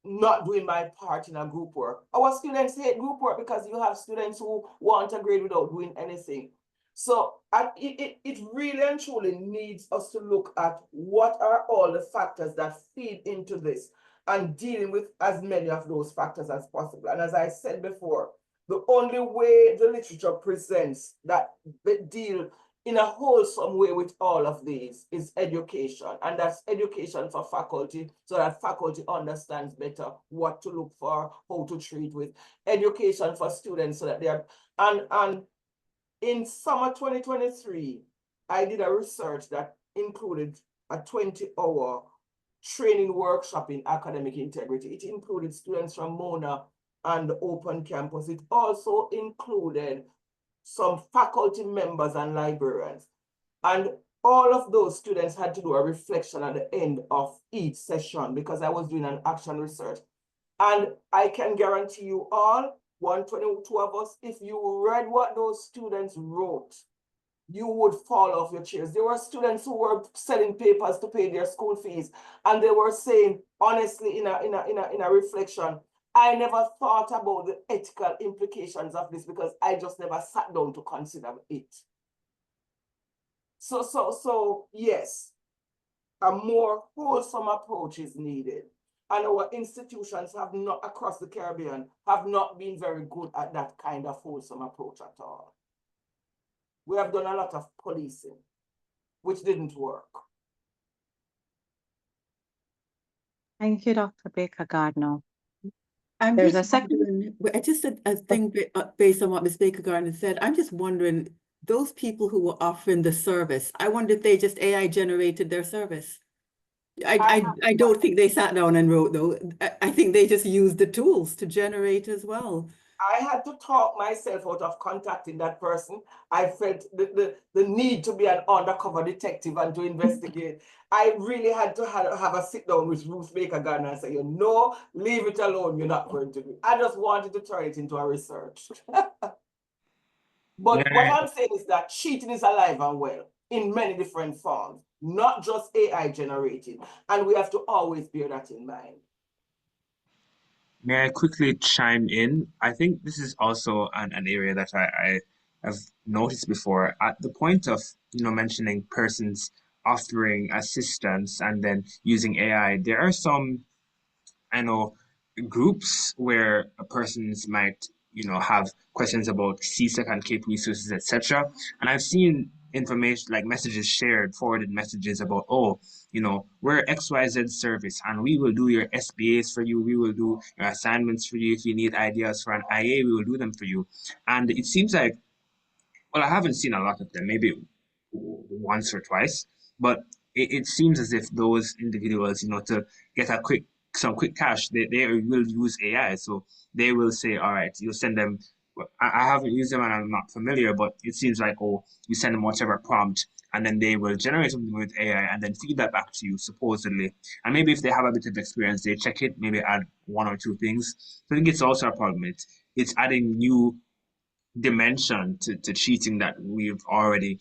not doing my part in a group work. Our students hate group work because you have students who want a grade without doing anything. So it really and truly needs us to look at what are all the factors that feed into this and dealing with as many of those factors as possible. And as I said before, the only way the literature presents that deal in a wholesome way with all of these is education. And that's education for faculty, so that faculty understands better what to look for, how to treat with. Education for students so that they are, and in summer 2023, I did a research that included a 20-hour training workshop in academic integrity. It included students from Mona and the Open Campus. It also included some faculty members and librarians. And all of those students had to do a reflection at the end of each session because I was doing an action research. And I can guarantee you all, 122 of us, if you read what those students wrote, you would fall off your chairs. There were students who were selling papers to pay their school fees, and they were saying, honestly, in a reflection, I never thought about the ethical implications of this because I just never sat down to consider it. So yes, a more wholesome approach is needed. And our institutions have not, across the Caribbean, have not been very good at that kind of wholesome approach at all. We have done a lot of policing, which didn't work. Thank you, Dr. Baker Gardner. I'm There's just a second. wondering, I just said a thing based on what Ms. Baker Gardner said. I'm just wondering, those people who were offering the service, I wonder if they just AI generated their service. I don't think they sat down and wrote though. I think they just used the tools to generate as well. I had to talk myself out of contacting that person. I felt the need to be an undercover detective and to investigate. I really had to have a sit down with Ruth Baker Gardner and say, you know, leave it alone. You're not going to do it. I just wanted to turn it into a research. But what I'm saying is that cheating is alive and well in many different forms, not just AI generated. And we have to always bear that in mind. May I quickly chime in? I think this is also an area that I have noticed before. At the point of, mentioning persons offering assistance and then using AI, there are some, I know, groups where persons might, have questions about CSEC and CAPE resources, etc. And I've seen information like messages shared, forwarded messages about, oh, we're XYZ service and we will do your SBAs for you. We will do your assignments for you. If you need ideas for an IA, we will do them for you. And it seems like, well, I haven't seen a lot of them, maybe once or twice, but it seems as if those individuals, to get some quick cash, they will use AI. So they will say, all right, you'll send them. I haven't used them and I'm not familiar, but it seems like, oh, you send them whatever prompt and then they will generate something with AI and then feed that back to you, supposedly. And maybe if they have a bit of experience, they check it, maybe add one or two things. So I think it's also a problem. It's adding new dimension to cheating that we've already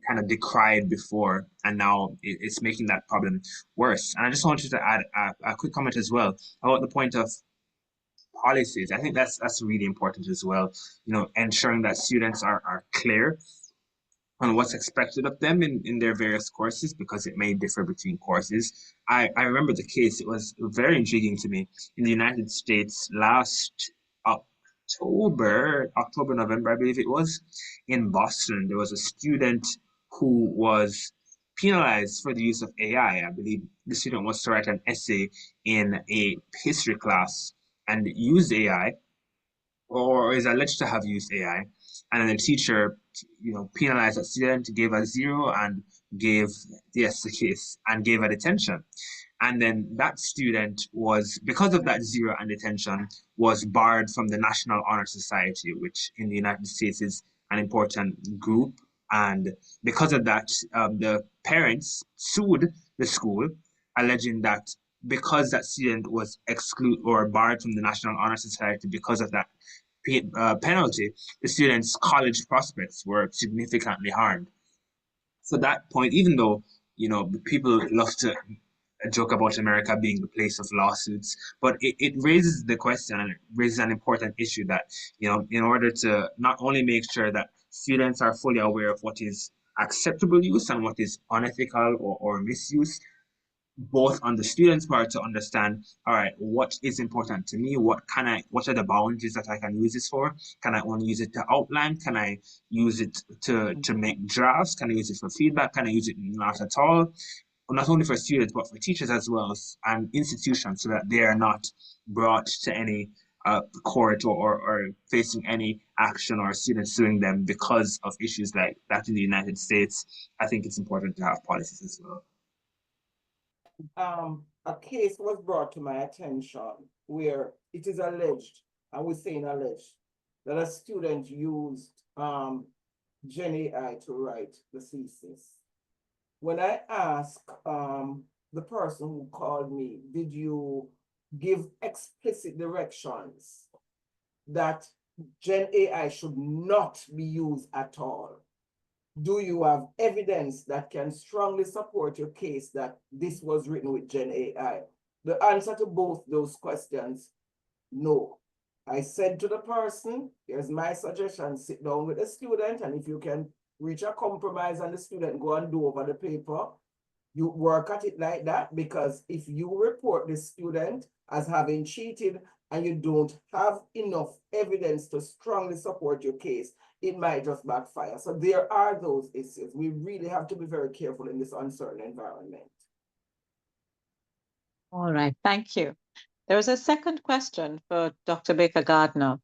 kind of decried before, and now it's making that problem worse. And I just wanted to add a quick comment as well about the point of policies. I think that's really important as well. Ensuring that students are clear on what's expected of them in their various courses, because it may differ between courses. I remember the case, it was very intriguing to me. In the United States last October, November, I believe it was, in Boston, there was a student who was penalized for the use of AI. I believe the student was to write an essay in a history class and use AI, or is alleged to have used AI, and then the teacher, penalized that student, gave a 0 and gave, yes, the case, and gave a detention. And then that student was, because of that 0 and detention, was barred from the National Honor Society, which in the United States is an important group. And because of that, the parents sued the school, alleging that because that student was excluded or barred from the National Honor Society because of that penalty, the students' college prospects were significantly harmed. So that point, even though, people love to joke about America being the place of lawsuits, but it raises the question, and it raises an important issue that, in order to not only make sure that students are fully aware of what is acceptable use and what is unethical or misuse, both on the student's part to understand, all right, what is important to me? What are the boundaries that I can use this for? Can I only use it to outline? Can I use it to make drafts? Can I use it for feedback? Can I use it not at all? Not only for students, but for teachers as well, and institutions, so that they are not brought to any court or facing any action or students suing them because of issues like that in the United States. I think it's important to have policies as well. A case was brought to my attention where it is alleged, and we're saying alleged, that a student used Gen AI to write the thesis. when I ask the person who called me, did you give explicit directions that Gen AI should not be used at all? Do you have evidence that can strongly support your case that this was written with Gen AI? The answer to both those questions, no. I said to the person, here's my suggestion, sit down with the student, and if you can reach a compromise and the student go and do over the paper, you work at it like that, because if you report the student as having cheated and you don't have enough evidence to strongly support your case, it might just backfire. So there are those issues. We really have to be very careful in this uncertain environment. All right, thank you. There is a second question for Dr. Baker Gardner.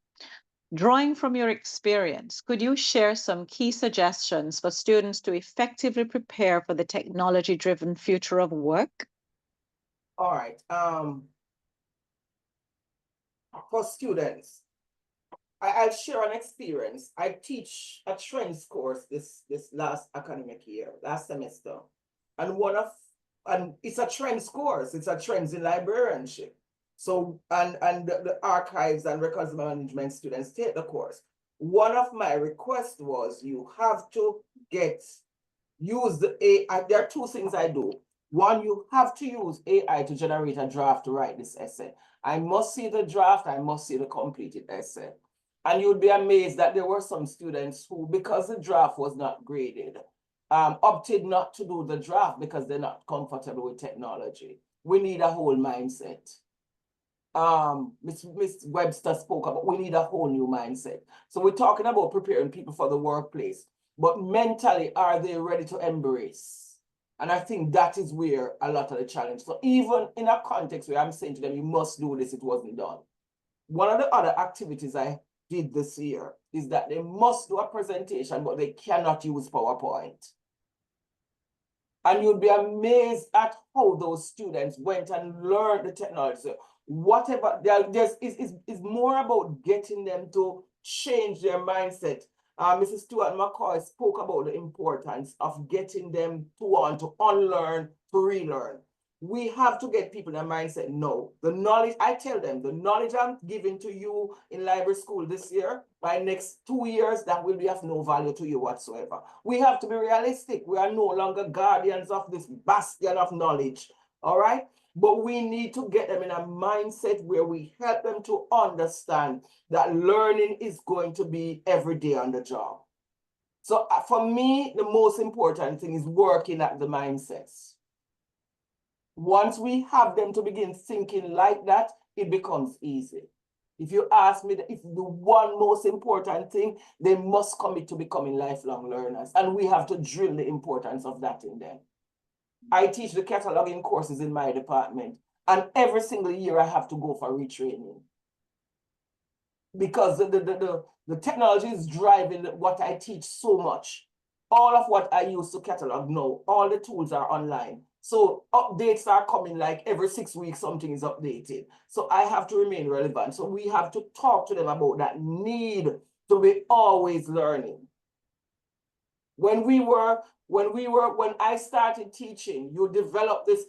Drawing from your experience, could you share some key suggestions for students to effectively prepare for the technology-driven future of work? All right. For students, I'll share an experience. I teach a trends course this last academic year, last semester. And it's a trends course, it's a trends in librarianship. So, and the archives and records management students take the course. One of my requests was you have to use the AI. There are two things I do. One, you have to use AI to generate a draft to write this essay. I must see the draft, I must see the completed essay. And you'd be amazed that there were some students who, because the draft was not graded, opted not to do the draft because they're not comfortable with technology. We need a whole mindset. Ms. Webster spoke about, we need a whole new mindset. So we're talking about preparing people for the workplace, but mentally, are they ready to embrace? And I think that is where a lot of the challenge. So even in a context where I'm saying to them, you must do this, it wasn't done. One of the other activities I did this year is that they must do a presentation, but they cannot use PowerPoint. And you'd be amazed at how those students went and learned the technology. So whatever, is more about getting them to change their mindset. Mrs. Stuart McCoy spoke about the importance of getting them to want to unlearn, to relearn. We have to get people in their mindset, no, the knowledge, I tell them, the knowledge I'm giving to you in library school this year, by next 2 years, that will be of no value to you whatsoever. We have to be realistic. We are no longer guardians of this bastion of knowledge, all right? But we need to get them in a mindset where we help them to understand that learning is going to be every day on the job. So for me, the most important thing is working at the mindsets. Once we have them to begin thinking like that, it becomes easy. If you ask me, if the one most important thing, they must commit to becoming lifelong learners. And we have to drill the importance of that in them. I teach the cataloging courses in my department, and every single year I have to go for retraining. Because the technology is driving what I teach so much. All of what I use to catalog now, all the tools are online. So updates are coming like every 6 weeks, something is updated. So I have to remain relevant. So we have to talk to them about that need to be always learning. When I started teaching, you develop this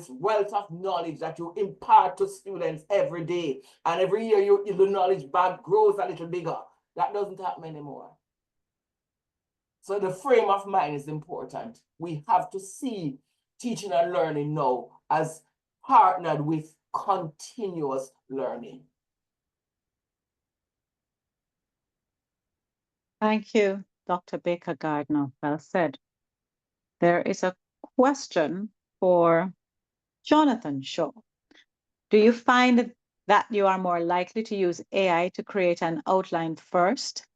wealth of knowledge that you impart to students every day. And every year the knowledge bag grows a little bigger. That doesn't happen anymore. So the frame of mind is important. We have to see teaching and learning now as partnered with continuous learning. Thank you, Dr. Baker Gardner. Well said. There is a question for Jonathan Shaw. Do you find that you are more likely to use AI to create an outline first,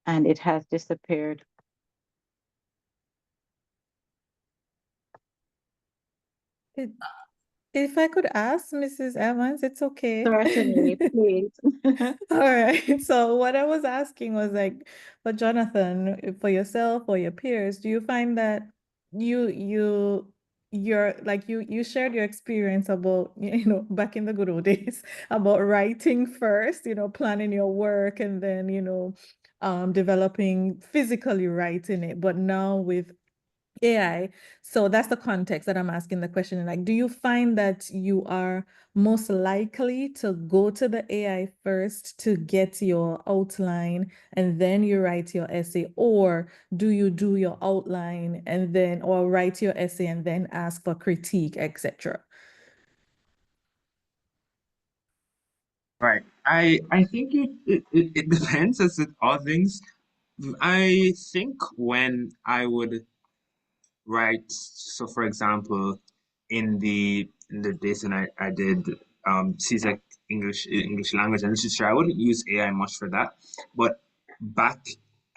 and it has disappeared? If I could ask Mrs. Evans, it's okay. Certainly, please. All right. So what I was asking was like, for Jonathan, for yourself or your peers, do you find that you're like you shared your experience about, back in the good old days about writing first, planning your work and then, developing physically writing it. But now with AI. So that's the context that I'm asking the question. Like, do you find that you are most likely to go to the AI first to get your outline and then you write your essay, or do you do your outline and then, or write your essay and then ask for critique, etc.? Right. I think it depends, as with all things. I think when I would write, so for example, in the days when I did CSEC English language and literature, I wouldn't use AI much for that. But back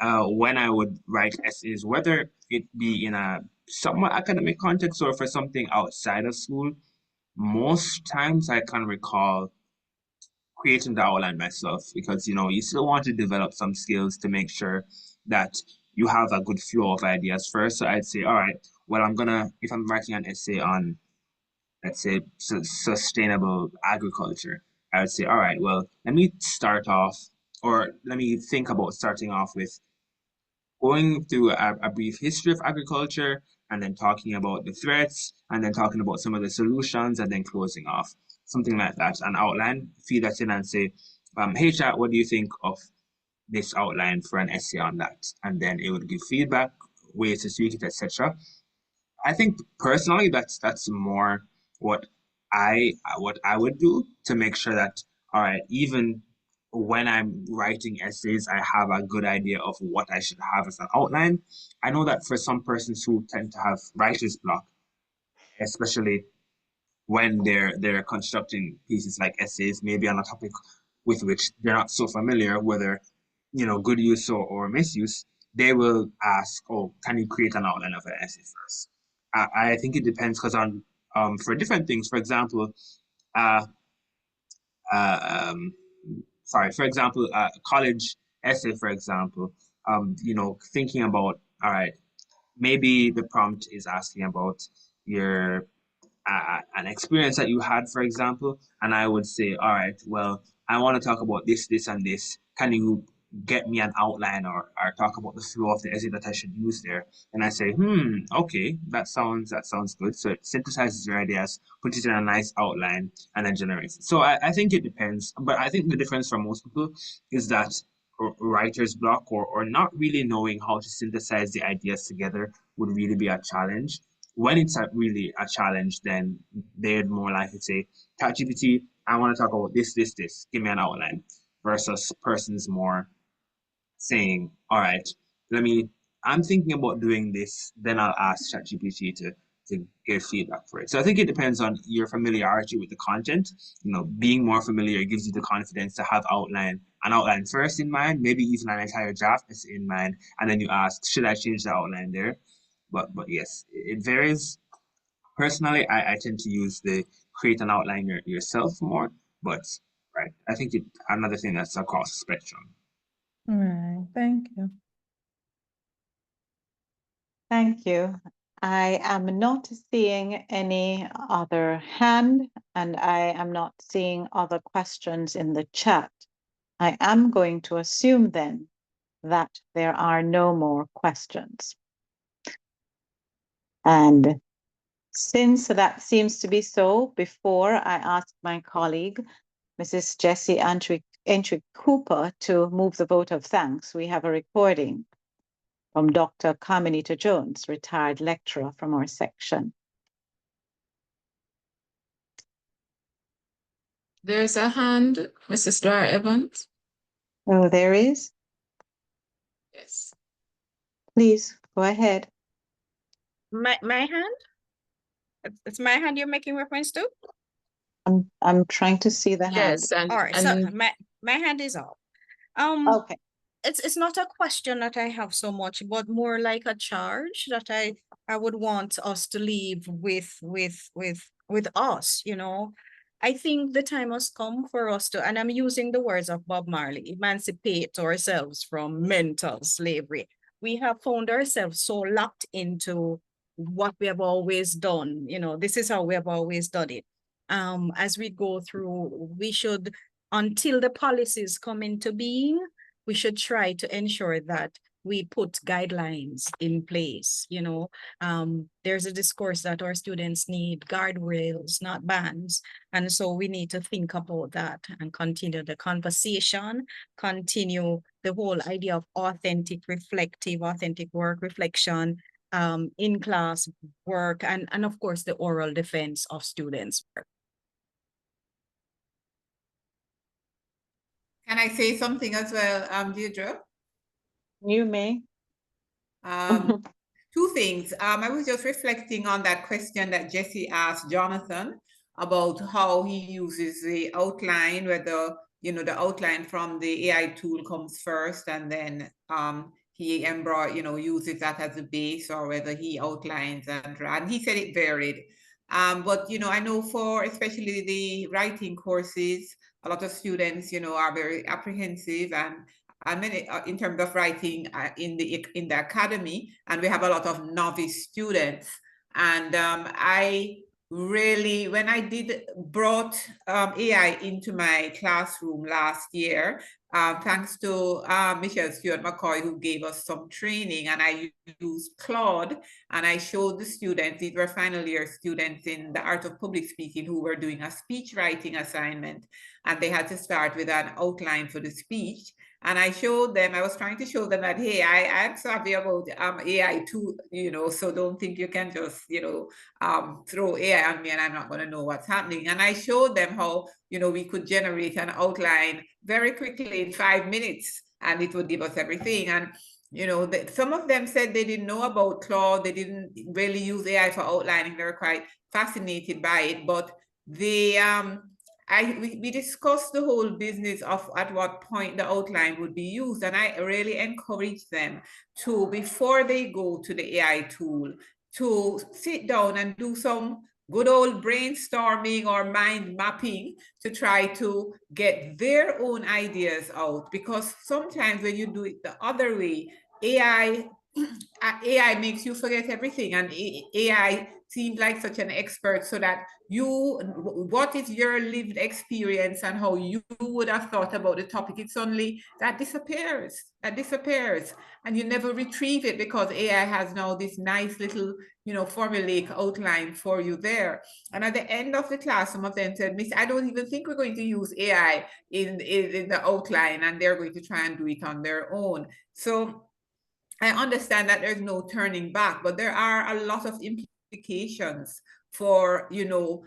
when I would write essays, whether it be in a somewhat academic context or for something outside of school, most times I can recall creating the outline myself because you still want to develop some skills to make sure that you have a good flow of ideas first. So I'd say, all right, well, if I'm writing an essay on, let's say, sustainable agriculture, I would say, all right, well, let me start off, or let me think about starting off with going through a brief history of agriculture and then talking about the threats and then talking about some of the solutions and then closing off something like that, an outline, feed that in and say, hey chat, what do you think of this outline for an essay on that? And then it would give feedback, ways to tweak it, etc. I think personally that's more what I would do to make sure that, all right, even when I'm writing essays, I have a good idea of what I should have as an outline. I know that for some persons who tend to have writer's block, especially when they're constructing pieces like essays, maybe on a topic with which they're not so familiar, whether good use or misuse, they will ask, "Oh, can you create an outline of an essay first?" I think it depends because on for different things. For example, uh, um, for example, college essay, for example, thinking about, all right, maybe the prompt is asking about your an experience that you had, for example, and I would say, all right, well, I want to talk about this, this, and this. Can you get me an outline or talk about the flow of the essay that I should use there? And I say, okay, that sounds good. So it synthesizes your ideas, puts it in a nice outline, and then generates it. So I think it depends, but I think the difference for most people is that writer's block or not really knowing how to synthesize the ideas together would really be a challenge. When it's really a challenge, then they'd more likely say, ChatGPT, I want to talk about this, this, this. Give me an outline. Versus persons more saying, all right, I'm thinking about doing this, then I'll ask ChatGPT to give feedback for it. So I think it depends on your familiarity with the content. Being more familiar gives you the confidence to have an outline first in mind, maybe even an entire draft is in mind, and then you ask, should I change the outline there? But yes, it varies. Personally, I tend to use the create an outline yourself more, but right, I think another thing that's across the spectrum. All right, thank you. Thank you. I am not seeing any other hand, and I am not seeing other questions in the chat. I am going to assume then that there are no more questions. And since that seems to be so, before I ask my colleague, Mrs. Jessie Entry Cooper, to move the vote of thanks, we have a recording from Dr. Carmenita Jones, retired lecturer from our section. There's a hand, Mrs. Dwyer Evans. Oh, there is? Yes. Please, go ahead. My hand? It's my hand you're making reference to? I'm trying to see the hand. Yes, and All right, so my hand is up. Okay. It's not a question that I have so much, but more like a charge that I would want us to leave with us, I think the time has come for us to, and I'm using the words of Bob Marley, emancipate ourselves from mental slavery. We have found ourselves so locked into what we have always done. This is how we have always done it. As we go through, we should, until the policies come into being, we should try to ensure that we put guidelines in place. You know, there's a discourse that our students need guardrails, not bans. And so we need to think about that and continue the conversation, continue the whole idea of authentic, reflective, authentic work reflection, in class work, and of course the oral defense of students' work. Can I say something as well, Deirdre? You may. Two things. I was just reflecting on that question that Jesse asked Jonathan about how he uses the outline, whether, you know, the outline from the AI tool comes first and then he uses that as a base, or whether he outlines and he said it varied. But, you know, I know for especially the writing courses, a lot of students, you know, are very apprehensive and many in terms of writing in the academy, and we have a lot of novice students. And I really, when I brought AI into my classroom last year, thanks to Michelle Stewart McCoy, who gave us some training, and I used Claude, and I showed the students, these were final year students in the art of public speaking, who were doing a speech writing assignment, and they had to start with an outline for the speech. And I showed them, I was trying to show them that, hey, I'm savvy about AI too, you know, so don't think you can just, you know, throw AI on me and I'm not going to know what's happening. And I showed them how, you know, we could generate an outline very quickly in 5 minutes and it would give us everything. And, you know, some of them said they didn't know about Claude, they didn't really use AI for outlining, they were quite fascinated by it, but they, we discussed the whole business of at what point the outline would be used. And I really encourage them to, before they go to the AI tool, to sit down and do some good old brainstorming or mind mapping to try to get their own ideas out. Because sometimes when you do it the other way, AI makes you forget everything, and AI seems like such an expert, so that what is your lived experience and how you would have thought about the topic, it suddenly that disappears, and you never retrieve it, because AI has now this nice little, you know, formulaic outline for you there. And at the end of the class, some of them said, Miss, I don't even think we're going to use AI in the outline, and they're going to try and do it on their own. So I understand that there's no turning back, but there are a lot of implications for, you know,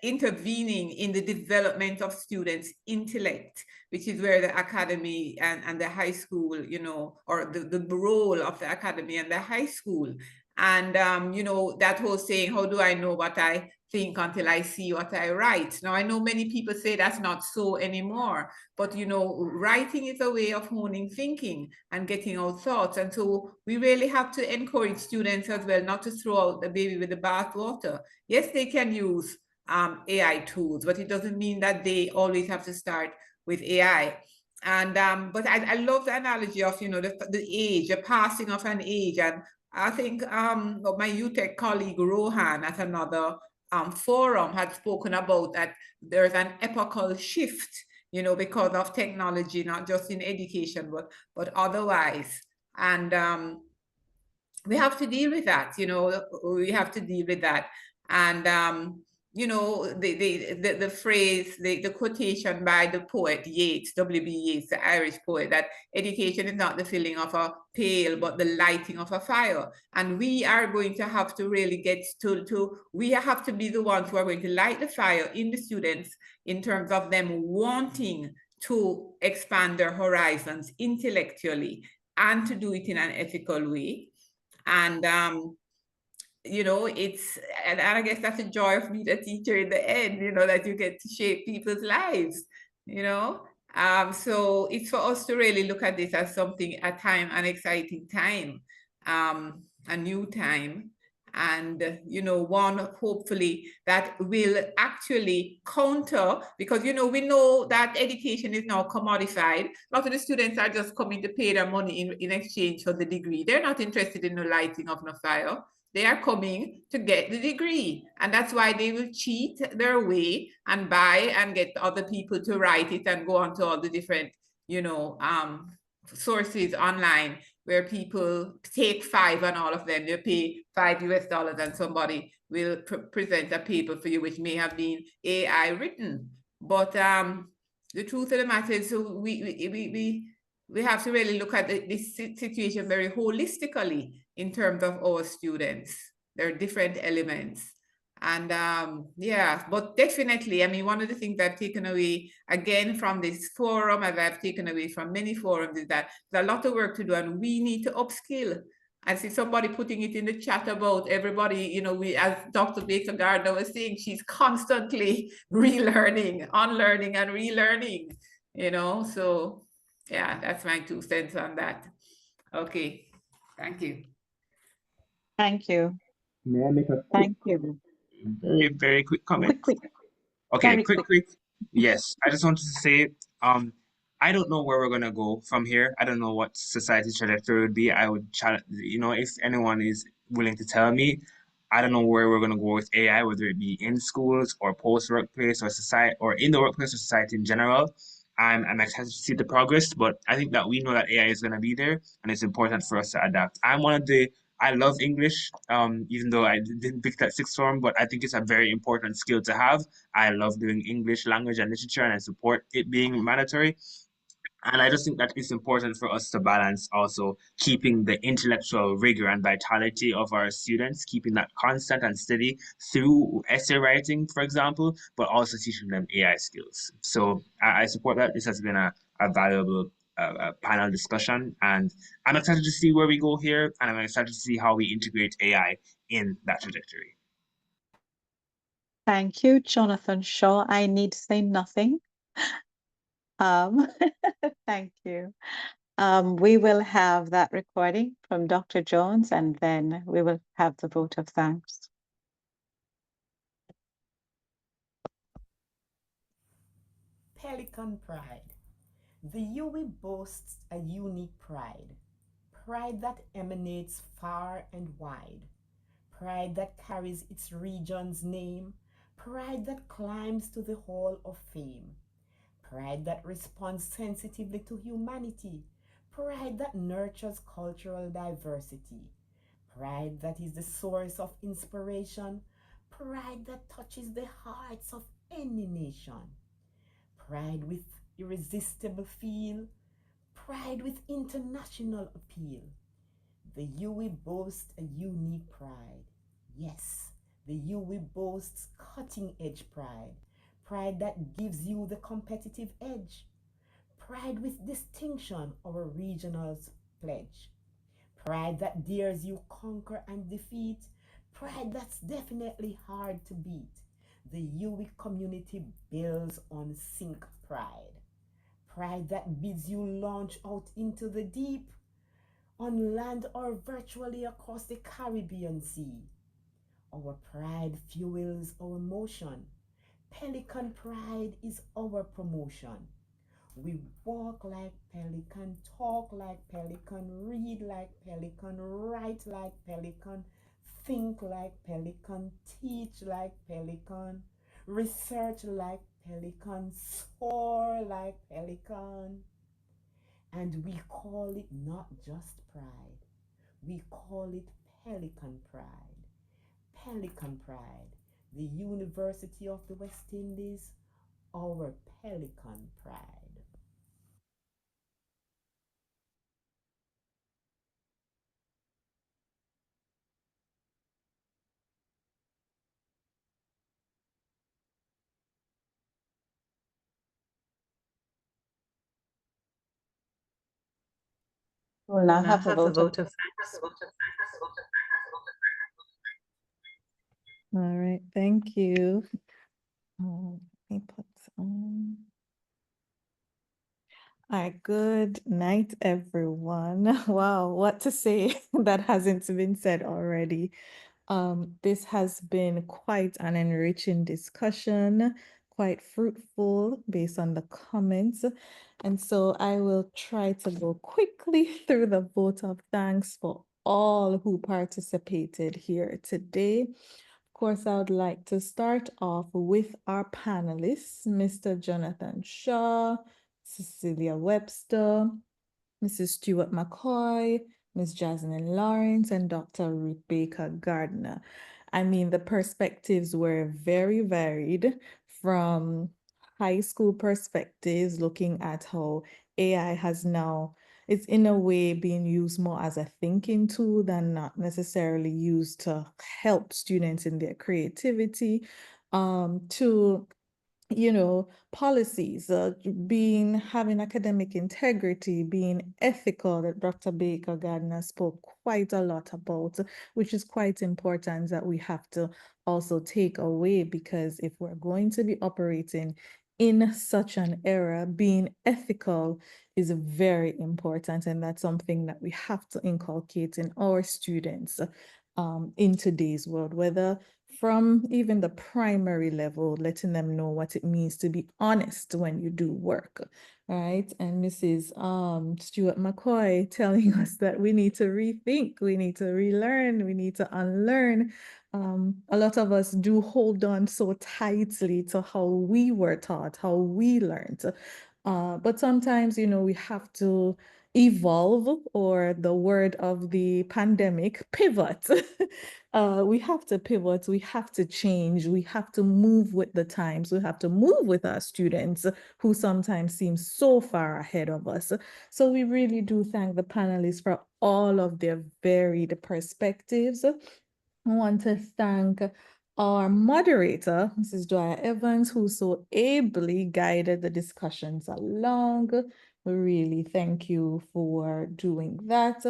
intervening in the development of students' intellect, which is where the academy and the high school, you know, or the role of the academy and the high school. And, you know, that whole saying, how do I know what I think until I see what I write? Now, I know many people say that's not so anymore, but, you know, writing is a way of honing thinking and getting out thoughts. And so we really have to encourage students as well, not to throw out the baby with the bathwater. Yes, they can use AI tools, but it doesn't mean that they always have to start with AI. And but I love the analogy of, you know, the age, the passing of an age. And I think my UTech colleague Rohan at another forum had spoken about that there's an epochal shift, you know, because of technology, not just in education, but otherwise. And we have to deal with that, you know, we have to deal with that. And you know, the phrase, the quotation by the poet Yeats, W.B. Yeats, the Irish poet, that education is not the filling of a pail, but the lighting of a fire. And we are going to have to really get we have to be the ones who are going to light the fire in the students in terms of them wanting to expand their horizons intellectually and to do it in an ethical way. And you know, and I guess that's the joy of being a teacher in the end, you know, that you get to shape people's lives, you know. So it's for us to really look at this as something, an exciting time, a new time. And, you know, one hopefully that will actually counter, because, you know, we know that education is now commodified. A lot of the students are just coming to pay their money in exchange for the degree. They're not interested in the lighting of the fire. They are coming to get the degree. And that's why they will cheat their way and buy and get other people to write it and go on to all the different, you know, sources online where people take 5 on all of them. You pay $5 and somebody will present a paper for you, which may have been AI written. But the truth of the matter is, so we have to really look at this situation very holistically in terms of our students. There are different elements. And yeah, but definitely, I mean, one of the things I've taken away again from this forum, as I've taken away from many forums, is that there's a lot of work to do and we need to upskill. I see somebody putting it in the chat about everybody, you know, as Dr. Baker Gardner was saying, she's constantly relearning, unlearning and relearning, you know, so yeah, that's my 2 cents on that. Okay, thank you. Thank you. May I make a quick, Thank you. very quick comment? Quick. Okay, Very quick. Yes, I just wanted to say, I don't know where we're gonna go from here. I don't know what society's trajectory would be. I would challenge, you know, if anyone is willing to tell me, I don't know where we're gonna go with AI, whether it be in schools or post workplace or society or in the workplace or society in general. I'm excited to see the progress, but I think that we know that AI is gonna be there, and it's important for us to adapt. I love English, even though I didn't pick that sixth form, but I think it's a very important skill to have. I love doing English language and literature, and I support it being mandatory. And I just think that it's important for us to balance also keeping the intellectual rigor and vitality of our students, keeping that constant and steady through essay writing, for example, but also teaching them AI skills. So I support that. This has been a valuable panel discussion, and I'm excited to see where we go here, and I'm excited to see how we integrate AI in that trajectory. Thank you, Jonathan Shaw. I need to say nothing. Thank you. We will have that recording from Dr. Jones, and then we will have the vote of thanks. Pelican pride. The UWI boasts a unique pride. Pride that emanates far and wide. Pride that carries its region's name. Pride that climbs to the Hall of Fame. Pride that responds sensitively to humanity. Pride that nurtures cultural diversity. Pride that is the source of inspiration. Pride that touches the hearts of any nation. Pride with irresistible feel. Pride with international appeal. The UWI boasts a unique pride. Yes, the UWI boasts cutting edge pride. Pride that gives you the competitive edge. Pride with distinction, our regional's pledge. Pride that dares you conquer and defeat. Pride that's definitely hard to beat. The UWI community builds on sync pride. Pride that bids you launch out into the deep, on land or virtually across the Caribbean Sea. Our pride fuels our motion. Pelican pride is our promotion. We walk like pelican, talk like pelican, read like pelican, write like pelican, think like pelican, teach like pelican, research like pelican, soar like pelican. And we call it not just pride, we call it pelican pride. Pelican pride, the University of the West Indies, our pelican pride. We'll now have a vote of thanks. All right, thank you. Let me put on. All right, good night, everyone. Wow, what to say that hasn't been said already. This has been quite an enriching discussion, quite fruitful based on the comments. And so I will try to go quickly through the vote of thanks for all who participated here today. Of course, I would like to start off with our panelists, Mr. Jonathan Shaw, Cecilia Webster, Mrs. Stuart McCoy, Ms. Jasmine Lawrence, and Dr. Rebecca Gardner. I mean, the perspectives were very varied, from high school perspectives, looking at how AI has now, it's in a way being used more as a thinking tool than not necessarily used to help students in their creativity, to policies, having academic integrity, being ethical, that Dr. Baker Gardner spoke quite a lot about, which is quite important that we have to also take away, because if we're going to be operating in such an era, being ethical is very important. And that's something that we have to inculcate in our students in today's world, whether from even the primary level, letting them know what it means to be honest when you do work, right? And Mrs. Stuart McCoy telling us that we need to rethink, we need to relearn, we need to unlearn. A lot of us do hold on so tightly to how we were taught, how we learned. But sometimes, we have to evolve, or the word of the pandemic, pivot. We have to pivot, we have to change, we have to move with the times, we have to move with our students who sometimes seem so far ahead of us. So we really do thank the panelists for all of their varied perspectives. I want to thank our moderator, Mrs. Dwyer Evans, who so ably guided the discussions along. We really thank you for doing that.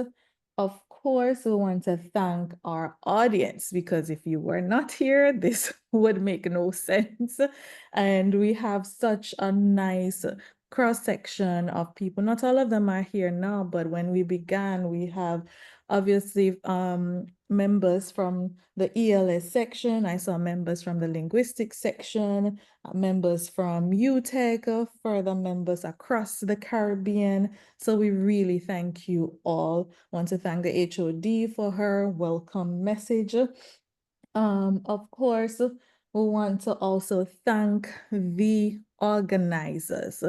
Of course, we want to thank our audience, because if you were not here, this would make no sense. And we have such a nice cross-section of people. Not all of them are here now, but when we began, we have obviously members from the ELS section. I saw members from the Linguistics section, members from UTech, further members across the Caribbean. So we really thank you all. Want to thank the HOD for her welcome message. Of course, we want to also thank the organizers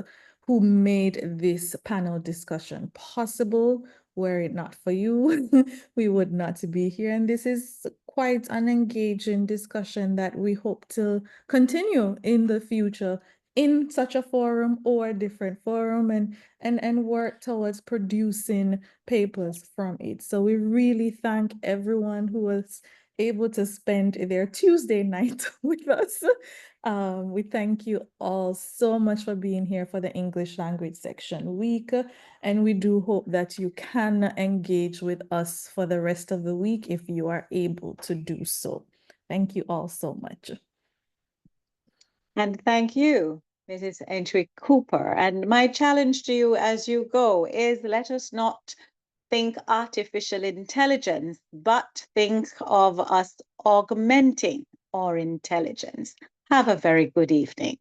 who made this panel discussion possible. Were it not for you, we would not be here. And this is quite an engaging discussion that we hope to continue in the future in such a forum or a different forum, and work towards producing papers from it. So we really thank everyone who was able to spend their Tuesday night with us. We thank you all so much for being here for the English Language Section Week, and we do hope that you can engage with us for the rest of the week if you are able to do so. Thank you all so much. And thank you, Mrs. Entry Cooper. And my challenge to you as you go is, let us not think artificial intelligence, but think of us augmenting our intelligence. Have a very good evening.